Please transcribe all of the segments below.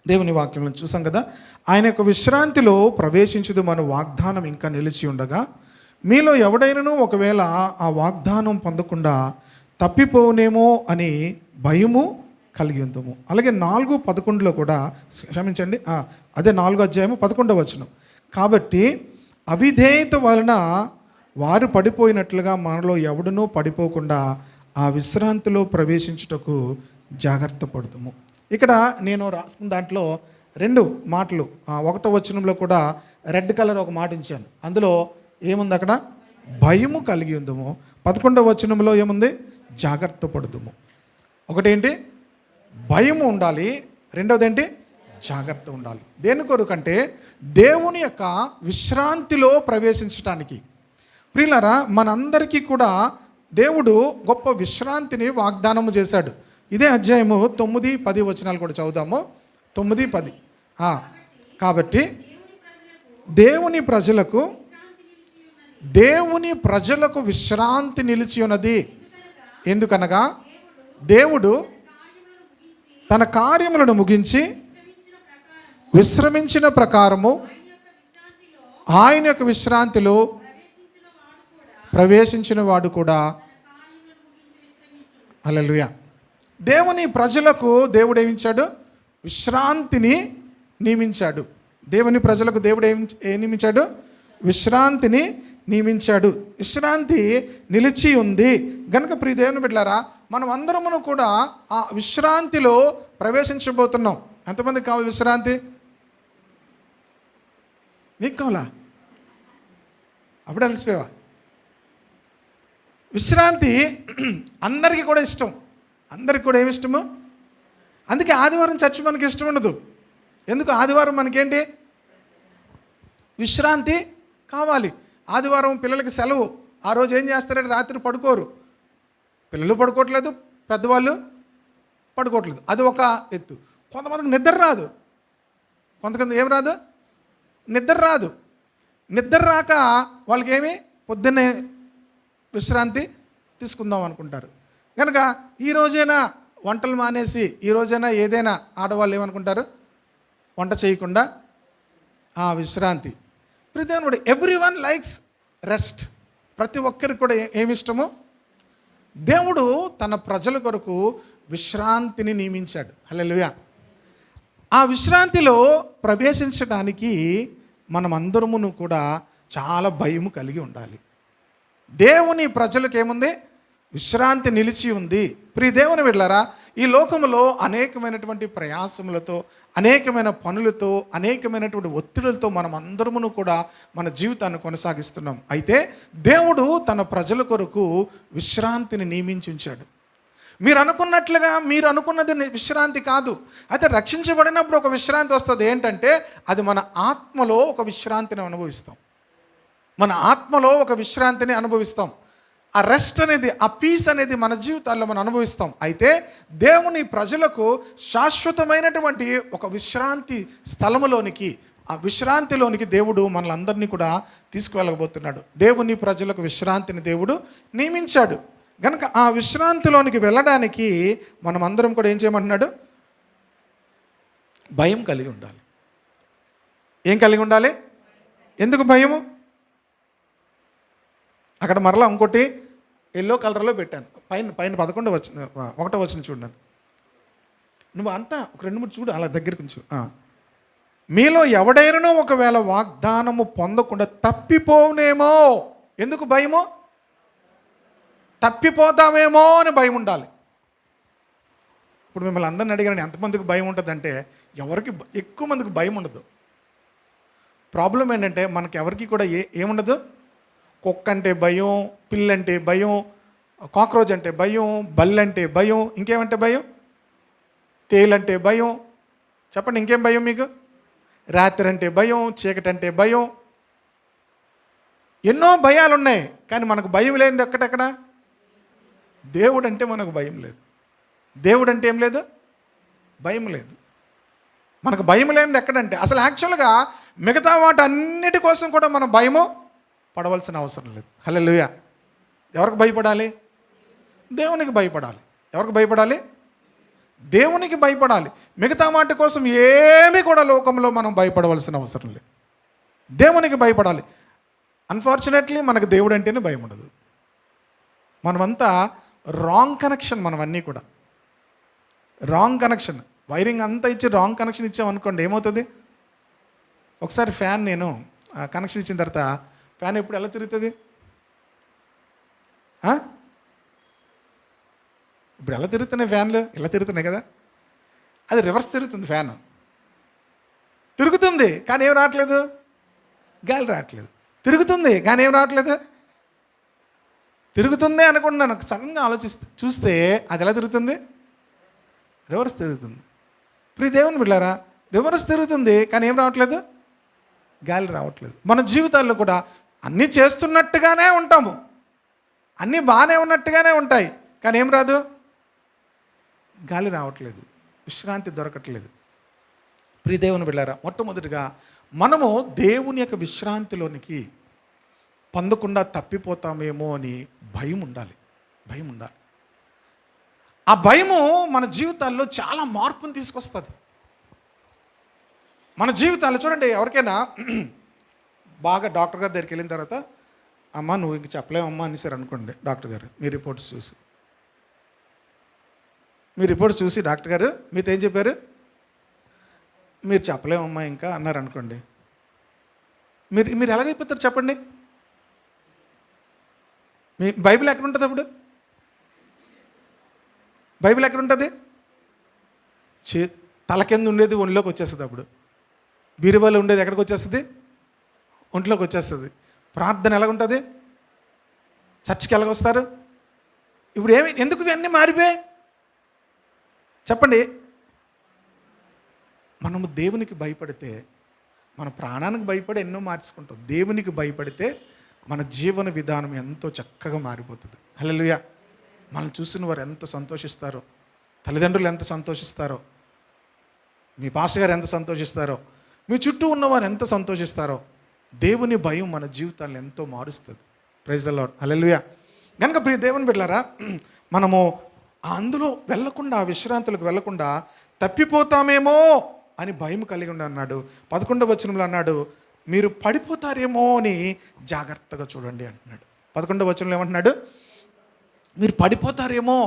దేవుని వాక్యంలో చూసాం కదా, ఆయన యొక్క విశ్రాంతిలో ప్రవేశించుదు మన వాగ్దానం ఇంకా నిలిచి ఉండగా, మీలో ఎవడైనను ఒకవేళ ఆ వాగ్దానం పొందకుండా తప్పిపోనేమో అని భయము కలిగి ఉందము. అలాగే 4:11 కూడా, క్షమించండి, అదే 4:11. కాబట్టి అవిధేయత వలన వారు పడిపోయినట్లుగా మనలో ఎవడునూ పడిపోకుండా ఆ విశ్రాంతిలో ప్రవేశించుటకు జాగ్రత్త పడుతాము. ఇక్కడ నేను రాసుకున్న దాంట్లో 2 మాటలు, 1వ వచనంలో కూడా రెడ్ కలర్ ఒక మాట ఉంచాను. అందులో ఏముంది? అక్కడ భయము కలిగి ఉందము. 11వ వచనంలో ఏముంది? జాగ్రత్త పడుదుము. ఒకటేంటి? భయము ఉండాలి, రెండవది ఏంటి? జాగ్రత్త ఉండాలి. దేని కొరకంటే దేవుని యొక్క విశ్రాంతిలో ప్రవేశించడానికి. ప్రియులారా, మనందరికీ కూడా దేవుడు గొప్ప విశ్రాంతిని వాగ్దానము చేశాడు. ఇదే అధ్యాయము 9-10 వచనాలు కూడా చదువుదాము. 9-10. కాబట్టి దేవుని ప్రజలకు విశ్రాంతి నిలిచి ఉన్నది. ఎందుకనగా దేవుడు తన కార్యములను ముగించి విశ్రమించిన ప్రకారము ఆయన యొక్క విశ్రాంతిలో ప్రవేశించిన వాడు కూడా. హల్లెలూయా. దేవుని ప్రజలకు దేవుడు ఏమిచ్చాడు? విశ్రాంతిని నియమించాడు. దేవుని ప్రజలకు దేవుడు ఏం నియమించాడు? విశ్రాంతిని నియమించాడు. విశ్రాంతి నిలిచి ఉంది గనుక ప్రియ దేవుని బిడ్డలారా, మనం అందరమును కూడా ఆ విశ్రాంతిలో ప్రవేశించబోతున్నాం. ఎంతమందికి కావాలి విశ్రాంతి? నీకు కావాలా? అప్పుడు అలసిపోయావా? విశ్రాంతి అందరికీ కూడా ఇష్టం. అందరికి కూడా ఏమి ఇష్టము? అందుకే ఆదివారం చర్చ్ మనకి ఇష్టం ఉండదు. ఎందుకు? ఆదివారం మనకేంటి? విశ్రాంతి కావాలి. ఆదివారం పిల్లలకి సెలవు. ఆ రోజు ఏం చేస్తారంటే రాత్రి పడుకోరు. పిల్లలు పడుకోవట్లేదు, పెద్దవాళ్ళు పడుకోవట్లేదు. అది ఒక ఎత్తు. కొంతమందికి నిద్ర రాదు. కొంతమంది ఏం రాదు? నిద్ర రాదు. నిద్ర రాక వాళ్ళకి ఏమి పొద్దున్నే విశ్రాంతి తీసుకుందాం అనుకుంటారు. కనుక ఈరోజైనా వంటలు మానేసి, ఈరోజైనా ఏదైనా ఆడవాళ్ళు ఏమనుకుంటారు? వంట చేయకుండా విశ్రాంతి. ప్రతి ఎవ్రీవన్ లైక్స్ రెస్ట్. ప్రతి ఒక్కరికి కూడా ఏమి ఇష్టము? దేవుడు తన ప్రజల కొరకు విశ్రాంతిని నియమించాడు. హల్లెలూయా. ఆ విశ్రాంతిలో ప్రవేశించడానికి మనమందరమును కూడా చాలా భయము కలిగి ఉండాలి. దేవుని ప్రజలకు ఏముంది? విశ్రాంతి నిలిచి ఉంది. ప్రియ దేవుని బిడ్డలారా, ఈ లోకంలో అనేకమైనటువంటి ప్రయాసములతో, అనేకమైన పనులతో, అనేకమైనటువంటి ఒత్తిడులతో మనం అందరమును కూడా మన జీవితాన్ని కొనసాగిస్తున్నాం. అయితే దేవుడు తన ప్రజల కొరకు విశ్రాంతిని నియమించి ఉంచాడు. మీరు అనుకున్నట్లుగా మీరు అనుకున్నది విశ్రాంతి కాదు. అయితే రక్షించబడినప్పుడు ఒక విశ్రాంతి వస్తుంది. ఏంటంటే అది మన ఆత్మలో ఒక విశ్రాంతిని అనుభవిస్తాం. మన ఆత్మలో ఒక విశ్రాంతిని అనుభవిస్తాం. ఆ రెస్ట్ అనేది, ఆ పీస్ అనేది మన జీవితాల్లో మనం అనుభవిస్తాం. అయితే దేవుని ప్రజలకు శాశ్వతమైనటువంటి ఒక విశ్రాంతి స్థలములోనికి, ఆ విశ్రాంతిలోనికి దేవుడు మనలందరినీ కూడా తీసుకువెళ్ళబోతున్నాడు. దేవుని ప్రజలకు విశ్రాంతిని దేవుడు నియమించాడు. కనుక ఆ విశ్రాంతిలోనికి వెళ్ళడానికి మనం అందరం కూడా ఏం చేయమంటున్నాడు? భయం కలిగి ఉండాలి. ఏం కలిగి ఉండాలి? ఎందుకు భయము? అక్కడ మరలా ఇంకోటి ఎల్లో కలర్లో పెట్టాను. పైన 11వ వచనం, 1వ వచనం చూడండి. నువ్వు అంతా ఒక 2-3 చూడు, అలా దగ్గరికి ఉంచు. మీలో ఎవడైనా ఒకవేళ వాగ్దానము పొందకుండా తప్పిపోనేమో. ఎందుకు భయము? తప్పిపోతామేమో అని భయం ఉండాలి. ఇప్పుడు మిమ్మల్ని అందరిని అడిగారని ఎంతమందికి భయం ఉంటుందంటే, ఎవరికి ఎక్కువ మందికి భయం ఉండదు. ప్రాబ్లం ఏంటంటే మనకి ఎవరికి కూడా ఏముండదు? కుక్క అంటే భయం, పిల్లంటే భయం, కాక్రోచ్ అంటే భయం, బల్లంటే భయం, ఇంకేమంటే భయం? తేలంటే భయం. చెప్పండి, ఇంకేం భయం మీకు? రాత్రి అంటే భయం, చీకటి అంటే భయం. ఎన్నో భయాలు ఉన్నాయి. కానీ మనకు భయం లేనిది ఎక్కడెక్కడ? దేవుడు అంటే మనకు భయం లేదు. దేవుడు అంటే ఏం లేదు? భయం లేదు. మనకు భయం లేనిది ఎక్కడంటే, అసలు యాక్చువల్గా మిగతా వాటి అన్నిటి కోసం కూడా మనం భయము పడవలసిన అవసరం లేదు. హల్లెలూయా. ఎవరికి భయపడాలి? దేవునికి భయపడాలి. ఎవరికి భయపడాలి? దేవునికి భయపడాలి. మిగతా వాటి కోసం ఏమీ కూడా లోకంలో మనం భయపడవలసిన అవసరం లేదు. దేవునికి భయపడాలి. అన్ఫార్చునేట్లీ మనకు దేవుడు అంటేనే భయం ఉండదు. మనమంతా రాంగ్ కనెక్షన్, మనవన్నీ కూడా రాంగ్ కనెక్షన్. వైరింగ్ అంతా ఇచ్చి రాంగ్ కనెక్షన్ ఇచ్చామనుకోండి, ఏమవుతుంది? ఒకసారి ఫ్యాన్ నేను కనెక్షన్ ఇచ్చిన తర్వాత ఫ్యాన్ ఎప్పుడు ఎలా తిరుగుతుంది? ఇప్పుడు ఎలా తిరుగుతున్నాయి ఫ్యాన్లు? ఇలా తిరుగుతున్నాయి కదా. అది రివర్స్ తిరుగుతుంది. ఫ్యాన్ తిరుగుతుంది కానీ ఏం రావట్లేదు, గాలి రావట్లేదు. తిరుగుతుంది కానీ ఏం రావట్లేదు. తిరుగుతుంది అనుకుంటున్నాను, సడన్గా చూస్తే అది ఎలా తిరుగుతుంది? రివర్స్ తిరుగుతుంది. ప్రియ దేవుని బిడ్డలారా, రివర్స్ తిరుగుతుంది కానీ ఏం రావట్లేదు, గాలి రావట్లేదు. మన జీవితాల్లో కూడా అన్నీ చేస్తున్నట్టుగానే ఉంటాము, అన్నీ బాగానే ఉన్నట్టుగానే ఉంటాయి, కానీ ఏం రాదు, గాలి రావట్లేదు, విశ్రాంతి దొరకట్లేదు. ప్రియ దేవుని బిడ్డలారా, మొట్టమొదటిగా మనము దేవుని యొక్క విశ్రాంతిలోనికి పొందకుండా తప్పిపోతామేమో అని భయం ఉండాలి. భయం ఉండాలి. ఆ భయము మన జీవితాల్లో చాలా మార్పుని తీసుకొస్తుంది. మన జీవితాల్లో చూడండి, ఎవరికైనా బాగా డాక్టర్ గారి దగ్గరికి వెళ్ళిన తర్వాత, అమ్మ నువ్వు ఇంక చెప్పలేమమ్మా అనేసారు అనుకోండి. డాక్టర్ గారు మీ రిపోర్ట్స్ చూసి డాక్టర్ గారు మీతో ఏం చెప్పారు? మీరు చెప్పలేమమ్మా ఇంకా అన్నారు అనుకోండి. మీరు ఎలాగైపోతారు చెప్పండి? మీ బైబిల్ ఎక్కడ ఉంటుంది? అప్పుడు బైబిల్ ఎక్కడ ఉంటుంది? తల కింద ఉండేది ఒంట్లోకి వచ్చేస్తుంది. అప్పుడు బీరువాలో ఉండేది ఎక్కడికి వచ్చేస్తుంది? ఒంట్లోకి వచ్చేస్తుంది. ప్రార్థన ఎలాగుంటుంది? చర్చికి ఎలాగొస్తారు? ఇప్పుడు ఎందుకు ఇవన్నీ మారిపోయాయి చెప్పండి? మనము దేవునికి భయపడితే, మన ప్రాణానికి భయపడి ఎన్నో మార్చుకుంటాం. దేవునికి భయపడితే మన జీవన విధానం ఎంతో చక్కగా మారిపోతుంది. హల్లెలూయా. మనం చూసిన వారు ఎంత సంతోషిస్తారో, తల్లిదండ్రులు ఎంత సంతోషిస్తారో, మీ పాస్టర్ గారు ఎంత సంతోషిస్తారో, మీ చుట్టూ ఉన్నవారు ఎంత సంతోషిస్తారో. దేవుని భయం మన జీవితాన్ని ఎంతో మారుస్తుంది. Praise the Lord. హల్లెలూయా. కనుక ప్రియ దేవుని బిడ్డలారా, మనము అందులో వెళ్ళకుండా, ఆ విశ్రాంతులకు వెళ్ళకుండా తప్పిపోతామేమో అని భయం కలిగి ఉండి అన్నాడు. 11వ వచనంలో అన్నాడు, మీరు పడిపోతారేమో అని జాగ్రత్తగా చూడండి అంటున్నాడు. 11వ వచనంలో ఏమంటున్నాడు? మీరు పడిపోతారేమో.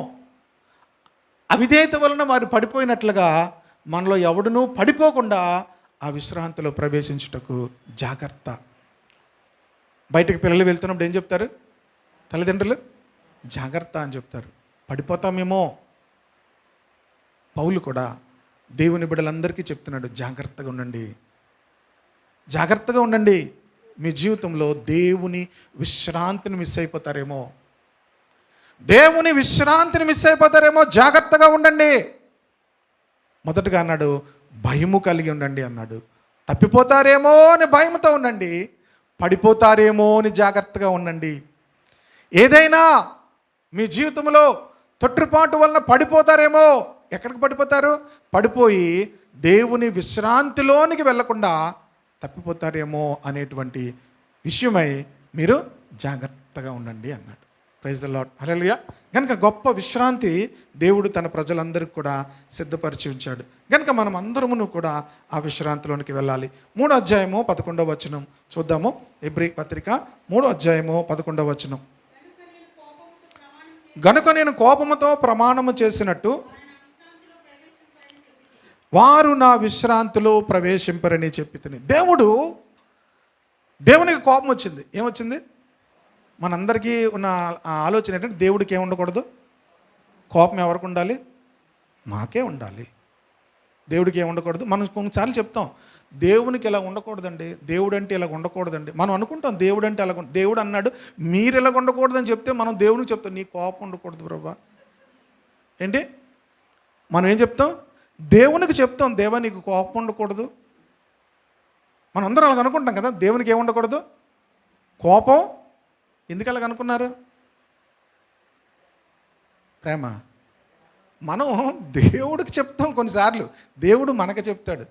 అవిధేయత వలన వారు పడిపోయినట్లుగా మనలో ఎవడునూ పడిపోకుండా ఆ విశ్రాంతిలో ప్రవేశించుటకు జాగ్రత్త. బయటకు పిల్లలు వెళ్తున్నప్పుడు ఏం చెప్తారు తల్లిదండ్రులు? జాగ్రత్త అని చెప్తారు. పడిపోతామేమో. పౌలు కూడా దేవుని బిడ్డలందరికీ చెప్తున్నాడు, జాగ్రత్తగా ఉండండి, జాగ్రత్తగా ఉండండి. మీ జీవితంలో దేవుని విశ్రాంతిని మిస్ అయిపోతారేమో, దేవుని విశ్రాంతిని మిస్ అయిపోతారేమో, జాగ్రత్తగా ఉండండి. మొదటగా అన్నాడు భయము కలిగి ఉండండి అన్నాడు. తప్పిపోతారేమో అని భయంతో ఉండండి, పడిపోతారేమో అని జాగ్రత్తగా ఉండండి. ఏదైనా మీ జీవితంలో తొట్టిపాటు వలన పడిపోతారేమో. ఎక్కడికి పడిపోతారు? పడిపోయి దేవుని విశ్రాంతిలోనికి వెళ్లకుండా తప్పిపోతారేమో అనేటువంటి విషయమై మీరు జాగ్రత్తగా ఉండండి అన్నాడు. Praise the Lord. హల్లెలూయా. కనుక గొప్ప విశ్రాంతి దేవుడు తన ప్రజలందరికీ కూడా సిద్ధపరిచి ఉంచాడు. కనుక మనం అందరమును కూడా ఆ విశ్రాంతిలోనికి వెళ్ళాలి. 3వ అధ్యాయము 11వ వచనం చూద్దాము. హెబ్రీ పత్రిక 3వ అధ్యాయము 11వ వచనం. గనుక నేను కోపముతో ప్రమాణము చేసినట్టు వారు నా విశ్రాంతిలో ప్రవేశింపరని చెప్పి. దేవునికి కోపం వచ్చింది. ఏమొచ్చింది? మనందరికీ ఉన్న ఆలోచన ఏంటంటే దేవుడికి ఏమి ఉండకూడదు? కోపం ఎవరికి ఉండాలి? మాకే ఉండాలి. దేవుడికి ఏమి ఉండకూడదు. మనం కొన్నిసార్లు చెప్తాం దేవునికి ఇలా ఉండకూడదండి, దేవుడు అంటే ఇలా ఉండకూడదండి. మనం అనుకుంటాం దేవుడు అంటే అలా. దేవుడు అన్నాడు మీరు ఇలా ఉండకూడదని చెప్తే మనం దేవునికి చెప్తాం నీ కోపం ఉండకూడదు ప్రభా. ఏంటి మనం ఏం చెప్తాం? దేవునికి చెప్తాం దేవా నీకు కోపం ఉండకూడదు. మనం అందరం అలాగ అనుకుంటాం కదా. దేవునికి ఏమి ఉండకూడదు? కోపం. ఎందుకు అలాగ అనుకున్నారు? ప్రేమ. మనం దేవుడికి చెప్తాం కొన్నిసార్లు, దేవుడు మనకు చెప్తాడు.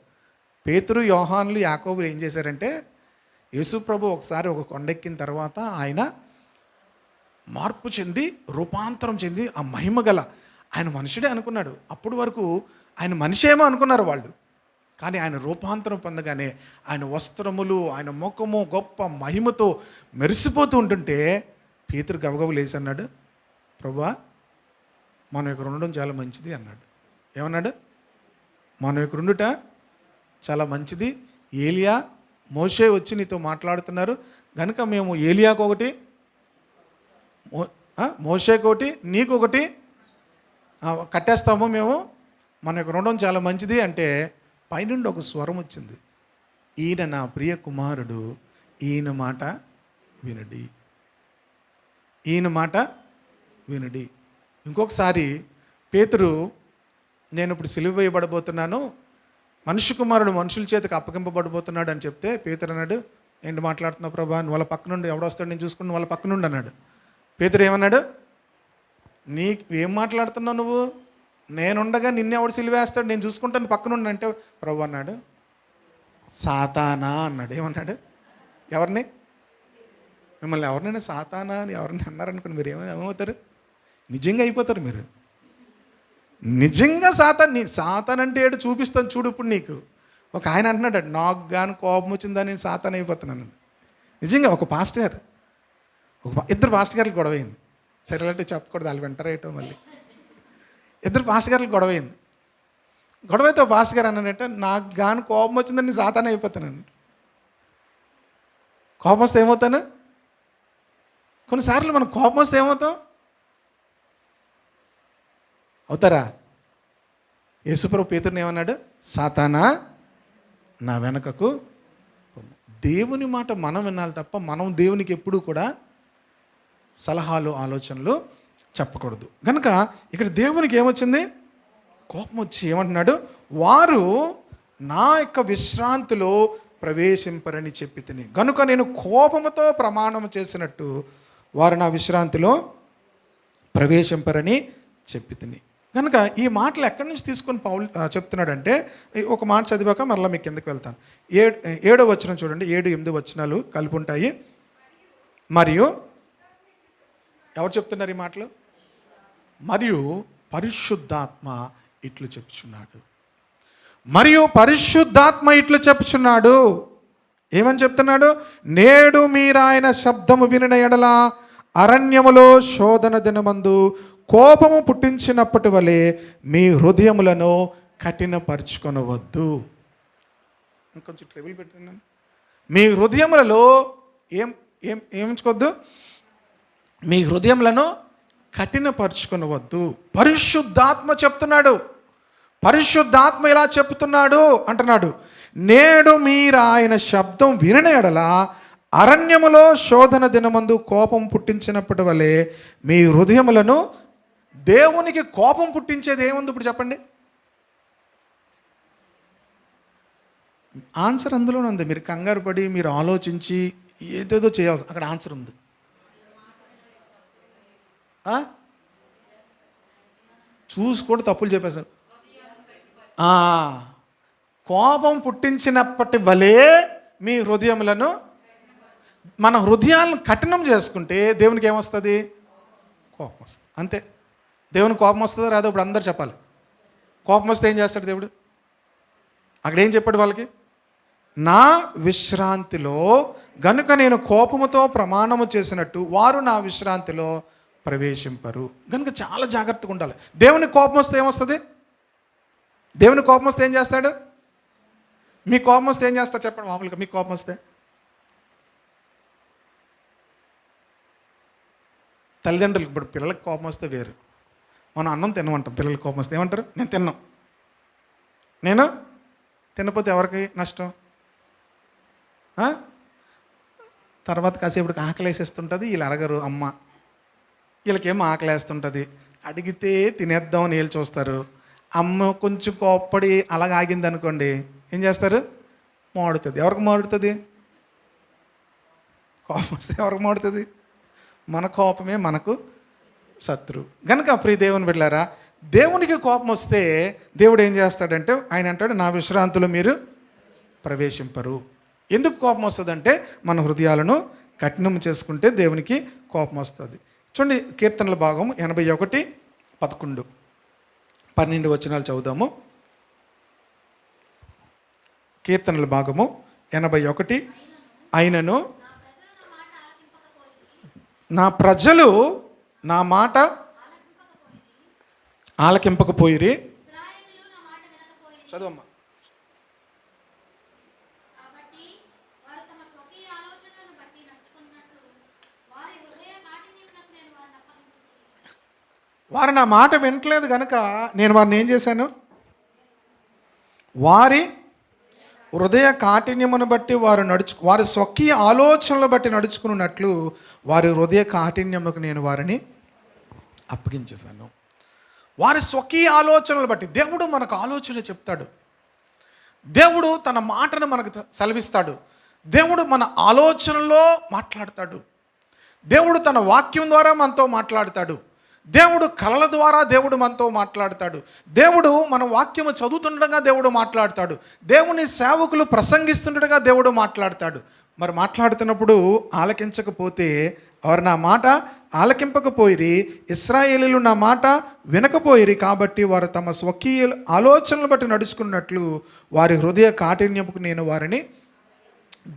పేతురు, యోహానులు, యాకోబులు ఏం చేశారంటే, యేసు ప్రభు ఒకసారి ఒక కొండెక్కిన తర్వాత ఆయన మార్పు చెంది, రూపాంతరం చెంది, ఆ మహిమ గల ఆయన మనుషుడే అనుకున్నాడు. అప్పటి వరకు ఆయన మనిషేమో అనుకున్నారు వాళ్ళు. కానీ ఆయన రూపాంతరం పొందగానే ఆయన వస్త్రములు, ఆయన ముఖము గొప్ప మహిమతో మెరిసిపోతూ ఉంటుంటే పేతురు గబగబు లేచి అన్నాడు, ప్రభువా మనం ఇక్కడ ఉండడం చాలా మంచిది అన్నాడు. ఏమన్నాడు? మనం ఇక్కడ ఉండుట చాలా మంచిది. ఏలియా మోషే వచ్చి నీతో మాట్లాడుతున్నారు కనుక మేము ఏలియాకు ఒకటి, మోషేకి ఒకటి, నీకు ఒకటి కట్టేస్తాము, మేము మన ఇక్కడ ఉండడం చాలా మంచిది అంటే పైనుండి ఒక స్వరం వచ్చింది, ఈయన నా ప్రియ కుమారుడు, ఈయన మాట వినడి, ఈయన మాట వినడి. ఇంకొకసారి పేతురు, నేను ఇప్పుడు సిలువ వేయబడబోతున్నాను, మనుష్య కుమారుడు మనుషుల చేతికి అప్పగింపబడిపోతున్నాడు అని చెప్తే పేతురు అన్నాడు, ఏంటి మాట్లాడుతున్నావు ప్రభా, నువ్వు వాళ్ళ పక్క నుండి ఎవడొస్తాడు నేను చూసుకుని వాళ్ళ పక్క నుండి అన్నాడు. పేతురు ఏమన్నాడు, నీకు ఏం మాట్లాడుతున్నావు నువ్వు, నేనుండగా నిన్నెవడు సిలువేస్తాడు, నేను చూసుకుంటాను పక్క నుండి అంటే ప్రభు అన్నాడు, సాతానా అన్నాడు. ఏమన్నాడు? ఎవరిని? మిమ్మల్ని ఎవరినైనా సాతానా అని ఎవరిని అన్నారనుకోండి మీరు ఏమవుతారు? నిజంగా అయిపోతారు మీరు. నిజంగా సాతాన్ అంటే ఏడు చూపిస్తాను చూడు. ఇప్పుడు నీకు ఒక ఆయన అంటున్నాడు, నాకు కానీ కోపం వచ్చిందని నేను సాతాన్ అయిపోతున్నాను. నిజంగా ఒక పాస్టర్ గారు, ఇద్దరు పాస్టర్ గారికి గొడవైంది. సరే అంటే చెప్పకూడదు, వాళ్ళు వింటారేటో మళ్ళీ. ఇద్దరు పాస్టర్ గారికి గొడవైంది. గొడవైతే పాస్టర్ గారు అన్నాడంటే, నాకు కానీ కోపం వచ్చిందని నేను సాతాన్ అయిపోతానండి. కోపం వస్తే ఏమవుతాను? కొన్నిసార్లు మనం కోపం వస్తే ఏమవుతాం? అవుతారా? యేసుప్రభు పేతురుని ఏమన్నాడు? సాతానా నా వెనకకు. దేవుని మాట మనం వినాలి తప్ప మనం దేవునికి ఎప్పుడూ కూడా సలహాలు ఆలోచనలు చెప్పకూడదు. కనుక ఇక్కడ దేవునికి ఏమొచ్చింది? కోపం వచ్చి ఏమంటున్నాడు? వారు నా యొక్క విశ్రాంతిలో ప్రవేశింపరని చెప్పి తిని, కనుక నేను కోపముతో ప్రమాణం చేసినట్టు వారు నా విశ్రాంతిలో ప్రవేశింపరని చెప్పి తిని. కనుక ఈ మాటలు ఎక్కడి నుంచి తీసుకొని పౌలు చెప్తున్నాడంటే, ఒక మాట చదివాక మరలా మీకు కిందకి వెళ్తాను. 7వ వచనం చూడండి, 7, 8 వచనాలు కలిపి ఉంటాయి. మరియు ఎవరు చెప్తున్నారు ఈ మాటలు? మరియు పరిశుద్ధాత్మ ఇట్లు చెప్పుచున్నాడు. మరియు పరిశుద్ధాత్మ ఇట్లు చెప్పుచున్నాడు. ఏమని చెప్తున్నాడు? నేడు మీరు ఆయన శబ్దము వినిన ఎడల అరణ్యములో శోధన దినమందు కోపము పుట్టించినప్పటి వలె మీ హృదయములను కఠినపరుచుకొనవద్దు. ఇంకొంచెం ట్రబుల్ పెట్టినాను. మీ హృదయములలో ఏమించుకోవద్దు? మీ హృదయములను కఠినపరుచుకొనవద్దు. పరిశుద్ధాత్మ చెప్తున్నాడు. పరిశుద్ధాత్మ ఇలా చెప్తున్నాడు అంటున్నాడు, నేడు మీరు ఆయన శబ్దం వినిన ఎడల అరణ్యములో శోధన దినమందు కోపం పుట్టించినప్పటి వలె మీ హృదయములను. దేవునికి కోపం పుట్టించేది ఏముంది ఇప్పుడు చెప్పండి? ఆన్సర్ అందులోనే ఉంది. మీరు కంగారు పడి మీరు ఆలోచించి ఏదేదో చేయాల్సి, అక్కడ ఆన్సర్ ఉంది. చూసి కూడా తప్పులు చెప్పేశారు. కోపం పుట్టించినప్పటి వలే మీ హృదయములను. మన హృదయాలను కఠినం చేసుకుంటే దేవునికి ఏమొస్తుంది? కోపం వస్తుంది. అంతే. దేవునికి కోపం వస్తుందో రాదో ఇప్పుడు అందరు చెప్పాలి. కోపం వస్తే ఏం చేస్తాడు దేవుడు? అక్కడ ఏం చెప్పాడు వాళ్ళకి? నా విశ్రాంతిలో గనుక నేను కోపముతో ప్రమాణము చేసినట్టు వారు నా విశ్రాంతిలో ప్రవేశింపరు. కనుక చాలా జాగ్రత్తగా ఉండాలి. దేవునికి కోపం వస్తే ఏమొస్తుంది? దేవునికి కోపం వస్తే ఏం చేస్తాడు? మీ కోపం వస్తే ఏం చేస్తాడు చెప్పండి? మామూలుగా మీకు కోపం వస్తే తల్లిదండ్రులకు, ఇప్పుడు పిల్లలకి కోపం వస్తే వేరు. మనం అన్నం తినమంటాం, పిల్లలకి కోపం వస్తే ఏమంటారు? నేను తిన్నాం. నేను తినకపోతే ఎవరికి నష్టం? తర్వాత కాసేపటికి ఆకలి వేసేస్తుంటుంది. వీళ్ళు అడగరు అమ్మ, వీళ్ళకేమో ఆకలి వేస్తుంటుంది. అడిగితే తినేద్దామని వీళ్ళు చూస్తారు. అమ్మ కొంచెం కోప్పడి అలాగ ఆగింది అనుకోండి, ఏం చేస్తారు? మాడుతుంది. ఎవరికి మాడుతుంది? కోపం వస్తే ఎవరికి మాడుతుంది? మన కోపమే మనకు శత్రు. కనుక ప్రియ దేవుని బిడ్డలారా, దేవునికి కోపం వస్తే దేవుడు ఏం చేస్తాడంటే, ఆయన అంటాడు, నా విశ్రాంతిలో మీరు ప్రవేశింపరు. ఎందుకు కోపం వస్తుందంటే మన హృదయాలను కఠినం చేసుకుంటే దేవునికి కోపం వస్తుంది. చూడండి, కీర్తనల భాగం 81:11. 12 వచనాలు చదువుదాము. కీర్తనల భాగము 81. అయినను నా ప్రజలు నా మాట ఆలకింపకపోయిరి. చదువమ్మా. వారు నా మాట వినట్లేదు కనుక నేను వారిని ఏం చేశాను? వారి హృదయ కాఠిన్యమును బట్టి వారి స్వకీయ ఆలోచనలు బట్టి నడుచుకున్నట్లు వారి హృదయ కాఠిన్యముకు నేను వారిని అప్పగించేశాను. వారి స్వకీయ ఆలోచనలు బట్టి దేవుడు మనకు ఆలోచన చెప్తాడు. దేవుడు తన మాటను మనకు సెలవిస్తాడు. దేవుడు మన ఆలోచనలో మాట్లాడతాడు. దేవుడు తన వాక్యం ద్వారా మనతో మాట్లాడతాడు. దేవుడు కలల ద్వారా దేవుడు మనతో మాట్లాడతాడు. దేవుడు మన వాక్యము చదువుతుండగా దేవుడు మాట్లాడతాడు. దేవుని సేవకులు ప్రసంగిస్తుండగా దేవుడు మాట్లాడతాడు. మరి మాట్లాడుతున్నప్పుడు ఆలకించకపోతే, వారు నా మాట ఆలకింపకపోయిరి, ఇశ్రాయేలీయులు నా మాట వినకపోయిరి, కాబట్టి వారు తమ స్వకీయ ఆలోచనలు బట్టి నడుచుకున్నట్లు వారి హృదయ కాఠిన్యముకు నేను వారిని.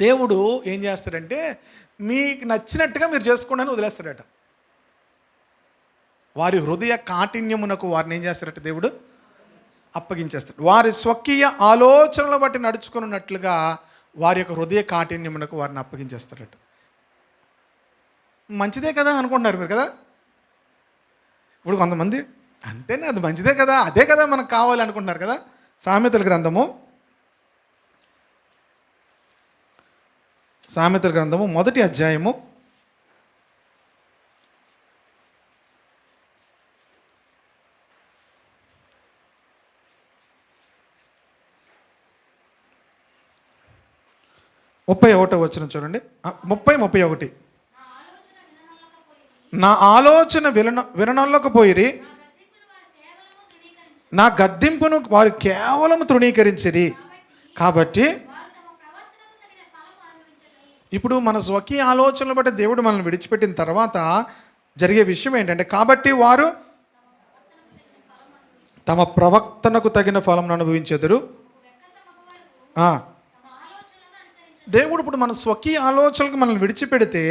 దేవుడు ఏం చేస్తాడంటే, మీకు నచ్చినట్టుగా మీరు చేసుకోండి అని వదిలేస్తాడట. వారి హృదయ కాఠిన్యమునకు వారిని ఏం చేస్తారట? దేవుడు అప్పగించేస్తాడు. వారి స్వకీయ ఆలోచనలు బట్టి నడుచుకున్నట్లుగా వారి యొక్క హృదయ కాఠిన్యమునకు వారిని అప్పగించేస్తారట. మంచిదే కదా అనుకుంటున్నారు మీరు కదా. ఇప్పుడు కొంతమంది అంతేనే, అది మంచిదే కదా, అదే కదా మనకు కావాలి అనుకుంటున్నారు కదా. సామెతల గ్రంథము 1వ అధ్యాయము 31వ వచనం చూడండి. 30-31. నా ఆలోచన విననొల్లకపోయిరి, నా గద్దింపును వారు కేవలం తృణీకరించిరి, కాబట్టి ఇప్పుడు మన స్వకీయ ఆలోచనలు బట్టి దేవుడు మనల్ని విడిచిపెట్టిన తర్వాత జరిగే విషయం ఏంటంటే, కాబట్టి వారు తమ ప్రవర్తనకు తగిన ఫలం అనుభవించెదరు. దేవుడు ఇప్పుడు మన స్వకీయ ఆలోచనలకు మనల్ని విడిచిపెడితే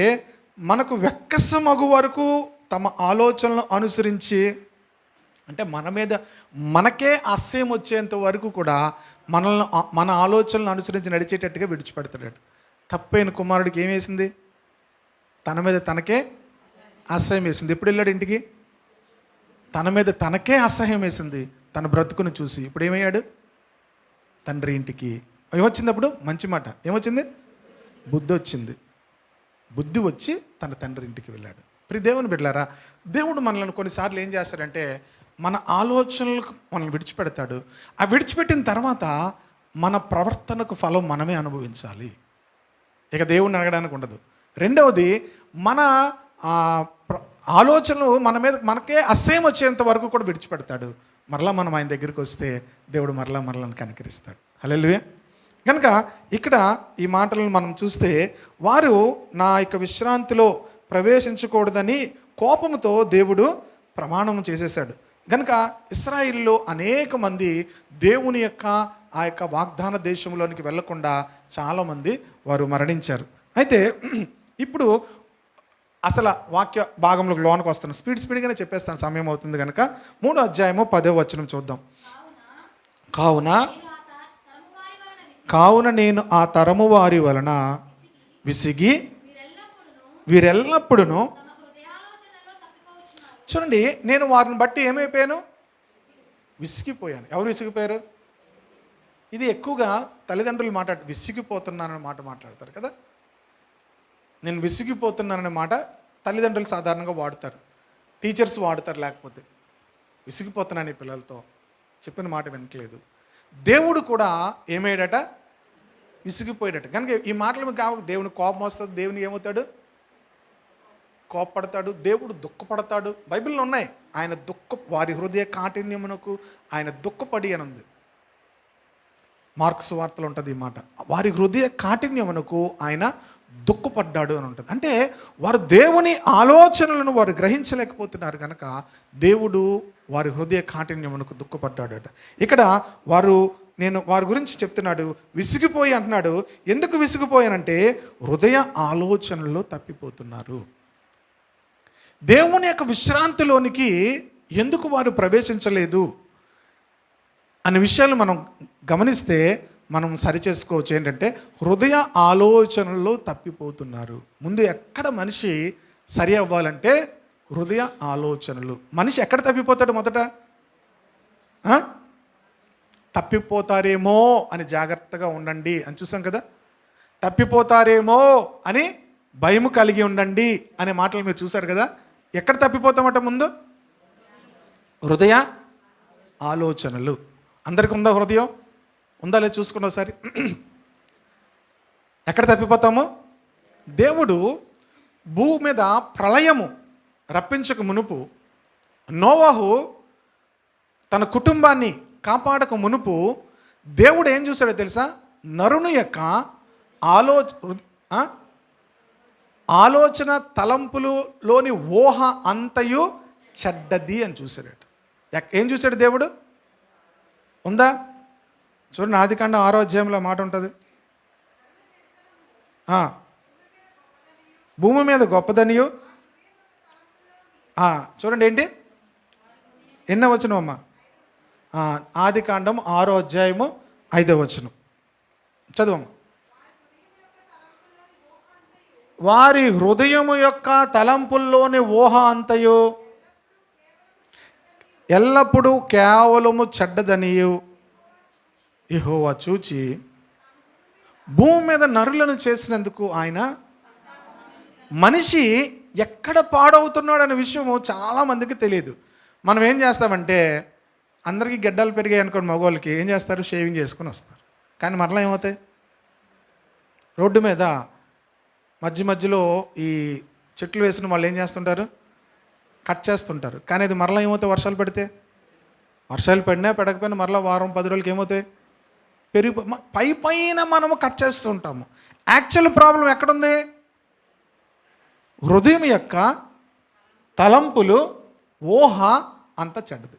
మనకు వెక్కసమగు వరకు తమ ఆలోచనలను అనుసరించి, అంటే మన మీద మనకే అసహ్యం వచ్చేంత వరకు కూడా మన ఆలోచనలను అనుసరించి నడిచేటట్టుగా విడిచిపెడతాడు. తప్పైన కుమారుడికి ఏం వేసింది? తన మీద తనకే అసహ్యం వేసింది. ఎప్పుడు వెళ్ళాడు ఇంటికి? తన మీద తనకే అసహ్యం వేసింది తన బ్రతుకును చూసి. ఇప్పుడు ఏమయ్యాడు? తండ్రి ఇంటికి. ఏమొచ్చింది అప్పుడు? మంచి మాట. ఏమొచ్చింది? బుద్ధి వచ్చింది. బుద్ధి వచ్చి తన తండ్రి ఇంటికి వెళ్ళాడు. ప్రియ దేవుని బిడ్డలారా, దేవుడు మనల్ని కొన్నిసార్లు ఏం చేస్తాడంటే మన ఆలోచనలకు మనల్ని విడిచిపెడతాడు. ఆ విడిచిపెట్టిన తర్వాత మన ప్రవర్తనకు ఫలం మనమే అనుభవించాలి. ఇక దేవుడిని అడగడానికి ఉండదు. రెండవది, మన ఆలోచనలు మనకే అసహ్యం వచ్చేంత వరకు కూడా విడిచిపెడతాడు. మరలా మనం ఆయన దగ్గరికి వస్తే దేవుడు మరలా కనికరిస్తాడు. హల్లెలూయా. కనుక ఇక్కడ ఈ మాటలను మనం చూస్తే, వారు నా యొక్క విశ్రాంతిలో ప్రవేశించకూడదని కోపంతో దేవుడు ప్రమాణం చేసేసాడు. కనుక ఇశ్రాయేలులో అనేక మంది దేవుని యొక్క ఆ యొక్క వాగ్దాన దేశంలోనికి వెళ్లకుండా చాలామంది వారు మరణించారు. అయితే ఇప్పుడు అసలు వాక్య భాగంలోకి లోనికి వస్తాను. స్పీడ్గానే చెప్పేస్తాను, సమయం అవుతుంది కనుక. 3వ అధ్యాయము 10వ వచనం చూద్దాం. కావున నేను ఆ తరము వారి వలన విసిగి వీరెల్లప్పుడూ. చూడండి, నేను వారిని బట్టి ఏమైపోయాను? విసిగిపోయాను. ఎవరు విసిగిపోయారు? ఇది ఎక్కువగా తల్లిదండ్రులు విసిగిపోతున్నాననే మాట మాట్లాడతారు కదా. నేను విసిగిపోతున్నాననే మాట తల్లిదండ్రులు సాధారణంగా వాడతారు, టీచర్స్ వాడతారు. లేకపోతే విసిగిపోతున్నాను ఈ పిల్లలతో, చెప్పిన మాట వినట్లేదు. దేవుడు కూడా ఏమయ్యాడట? విసిగిపోయాడట. కనుక ఈ మాటలు మీకు కావాలి. దేవుని కోపం వస్తుంది, దేవుని ఏమవుతాడు? కోపపడతాడు, దేవుడు దుఃఖపడతాడు. బైబిల్లో ఉన్నాయి. ఆయన వారి హృదయ కాఠిన్యమునకు ఆయన దుఃఖపడి అని ఉంది. మార్కు సువార్తలో ఉంటుంది ఈ మాట. వారి హృదయ కాఠిన్యమునకు ఆయన దుఃఖపడ్డాడు అని ఉంటుంది. అంటే వారు దేవుని ఆలోచనలను వారు గ్రహించలేకపోతున్నారు కనుక దేవుడు వారి హృదయ కాఠిన్యమునకు దుఃఖపడ్డాడట. ఇక్కడ నేను వారి గురించి చెప్తున్నాడు, విసిగిపోయి అంటున్నాడు. ఎందుకు విసిగిపోయానంటే హృదయ ఆలోచనల్లో తప్పిపోతున్నారు. దేవుని యొక్క విశ్రాంతిలోనికి ఎందుకు వారు ప్రవేశించలేదు అనే విషయాలు మనం గమనిస్తే మనం సరిచేసుకోవచ్చు. ఏంటంటే హృదయ ఆలోచనల్లో తప్పిపోతున్నారు. ముందు ఎక్కడ మనిషి సరి అవ్వాలంటే హృదయ ఆలోచనలు. మనిషి ఎక్కడ తప్పిపోతాడు? మొదట తప్పిపోతారేమో అని జాగ్రత్తగా ఉండండి అని చూసాం కదా. తప్పిపోతారేమో అని భయము కలిగి ఉండండి అనే మాటలు మీరు చూసారు కదా. ఎక్కడ తప్పిపోతామట? ముందు హృదయ ఆలోచనలు. అందరికీ ఉందా హృదయం? ఉందా లేదు చూసుకున్న ఒకసారి. ఎక్కడ తప్పిపోతాము? దేవుడు భూమి మీద ప్రళయము రప్పించక మునుపు, నోవహు తన కుటుంబాన్ని కాపాడక మునుపు దేవుడు ఏం చూశాడో తెలుసా? నరుని యొక్క ఆలోచన తలంపులులోని ఊహ అంతయు చెడ్డది అని చూశాడట. ఏం చూశాడు దేవుడు? ఉందా? చూడండి, ఆదికాండం 6వ అధ్యాయంలో మాట ఉంటుంది. భూమి మీద గొప్పదనియు. చూడండి ఏంటి, ఎన్నో వచనం అమ్మా? ఆదికాండం 6వ అధ్యాయము 5వ వచనం చదువమ్మా. వారి హృదయము యొక్క తలంపుల్లోని ఊహ అంతయు ఎల్లప్పుడూ కేవలము చెడ్డదనియు యెహోవా చూచి భూమి మీద నరులను చేసినందుకు ఆయన మనిషి ఎక్కడ పాడవుతున్నాడు అనే విషయము చాలామందికి తెలియదు. మనం ఏం చేస్తామంటే, అందరికీ గడ్డలు పెరిగాయి అనుకోండి, మగవాళ్ళకి ఏం చేస్తారు? షేవింగ్ చేసుకుని వస్తారు. కానీ మరలా ఏమవుతాయి? రోడ్డు మీద మధ్యలో ఈ చెట్లు వేసిన వాళ్ళు ఏం చేస్తుంటారు? కట్ చేస్తుంటారు. కానీ అది మరలా ఏమవుతాయి? వర్షాలు పడితే, వర్షాలు పడినా పడకపోయినా మరలా వారం 10 రోజులకి ఏమవుతాయి? పైన మనము కట్ చేస్తూ ఉంటాము. యాక్చువల్ ప్రాబ్లం ఎక్కడుంది? హృదయం యొక్క తలంపులు ఊహ అంత చెడ్డది.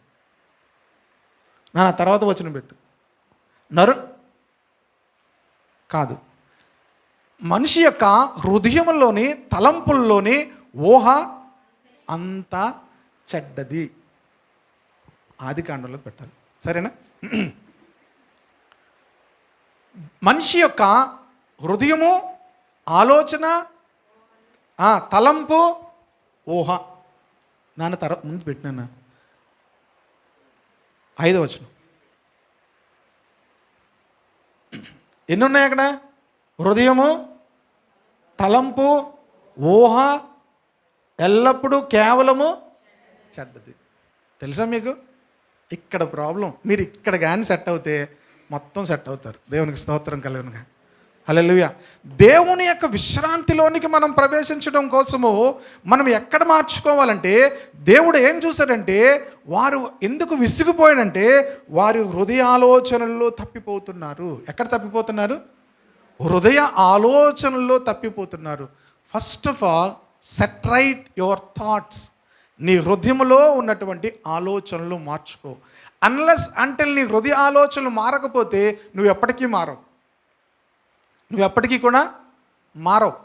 నా తర్వాత వచనం పెట్టు. కాదు, మనిషి యొక్క హృదయంలోని తలంపుల్లోని ఊహ అంత చెడ్డది. ఆదికాండంలో పెట్టాలి, సరేనా? మనిషి యొక్క హృదయము, ఆలోచన, తలంపు, ఊహ. నాన్న తర్వాత ముందు పెట్టినా 5వ వచనం. ఎన్ని ఉన్నాయి అక్కడ? హృదయము, తలంపు, ఊహ ఎల్లప్పుడూ కేవలము చెడ్డది. తెలుసా మీకు? ఇక్కడ ప్రాబ్లం. మీరు ఇక్కడ కానీ సెట్ అవుతే మొత్తం సెట్ అవుతారు. దేవునికి స్తోత్రం కలుగునుగా. హల్లెలూయా. దేవుని యొక్క విశ్రాంతిలోనికి మనం ప్రవేశించడం కోసము మనం ఎక్కడ మార్చుకోవాలంటే, దేవుడు ఏం చూశాడంటే, వారు ఎందుకు విసిగిపోయాడంటే వారి హృదయ ఆలోచనల్లో తప్పిపోతున్నారు. ఎక్కడ తప్పిపోతున్నారు? హృదయ ఆలోచనల్లో తప్పిపోతున్నారు. First of all set right your thoughts. నీ హృదయంలో ఉన్నటువంటి ఆలోచనలు మార్చుకో. అన్లెస్ అంటిల్ నీ హృదయ ఆలోచనలు మారకపోతే నువ్వు ఎప్పటికీ మారవు. నువ్వు ఎప్పటికీ కూడా మారవు.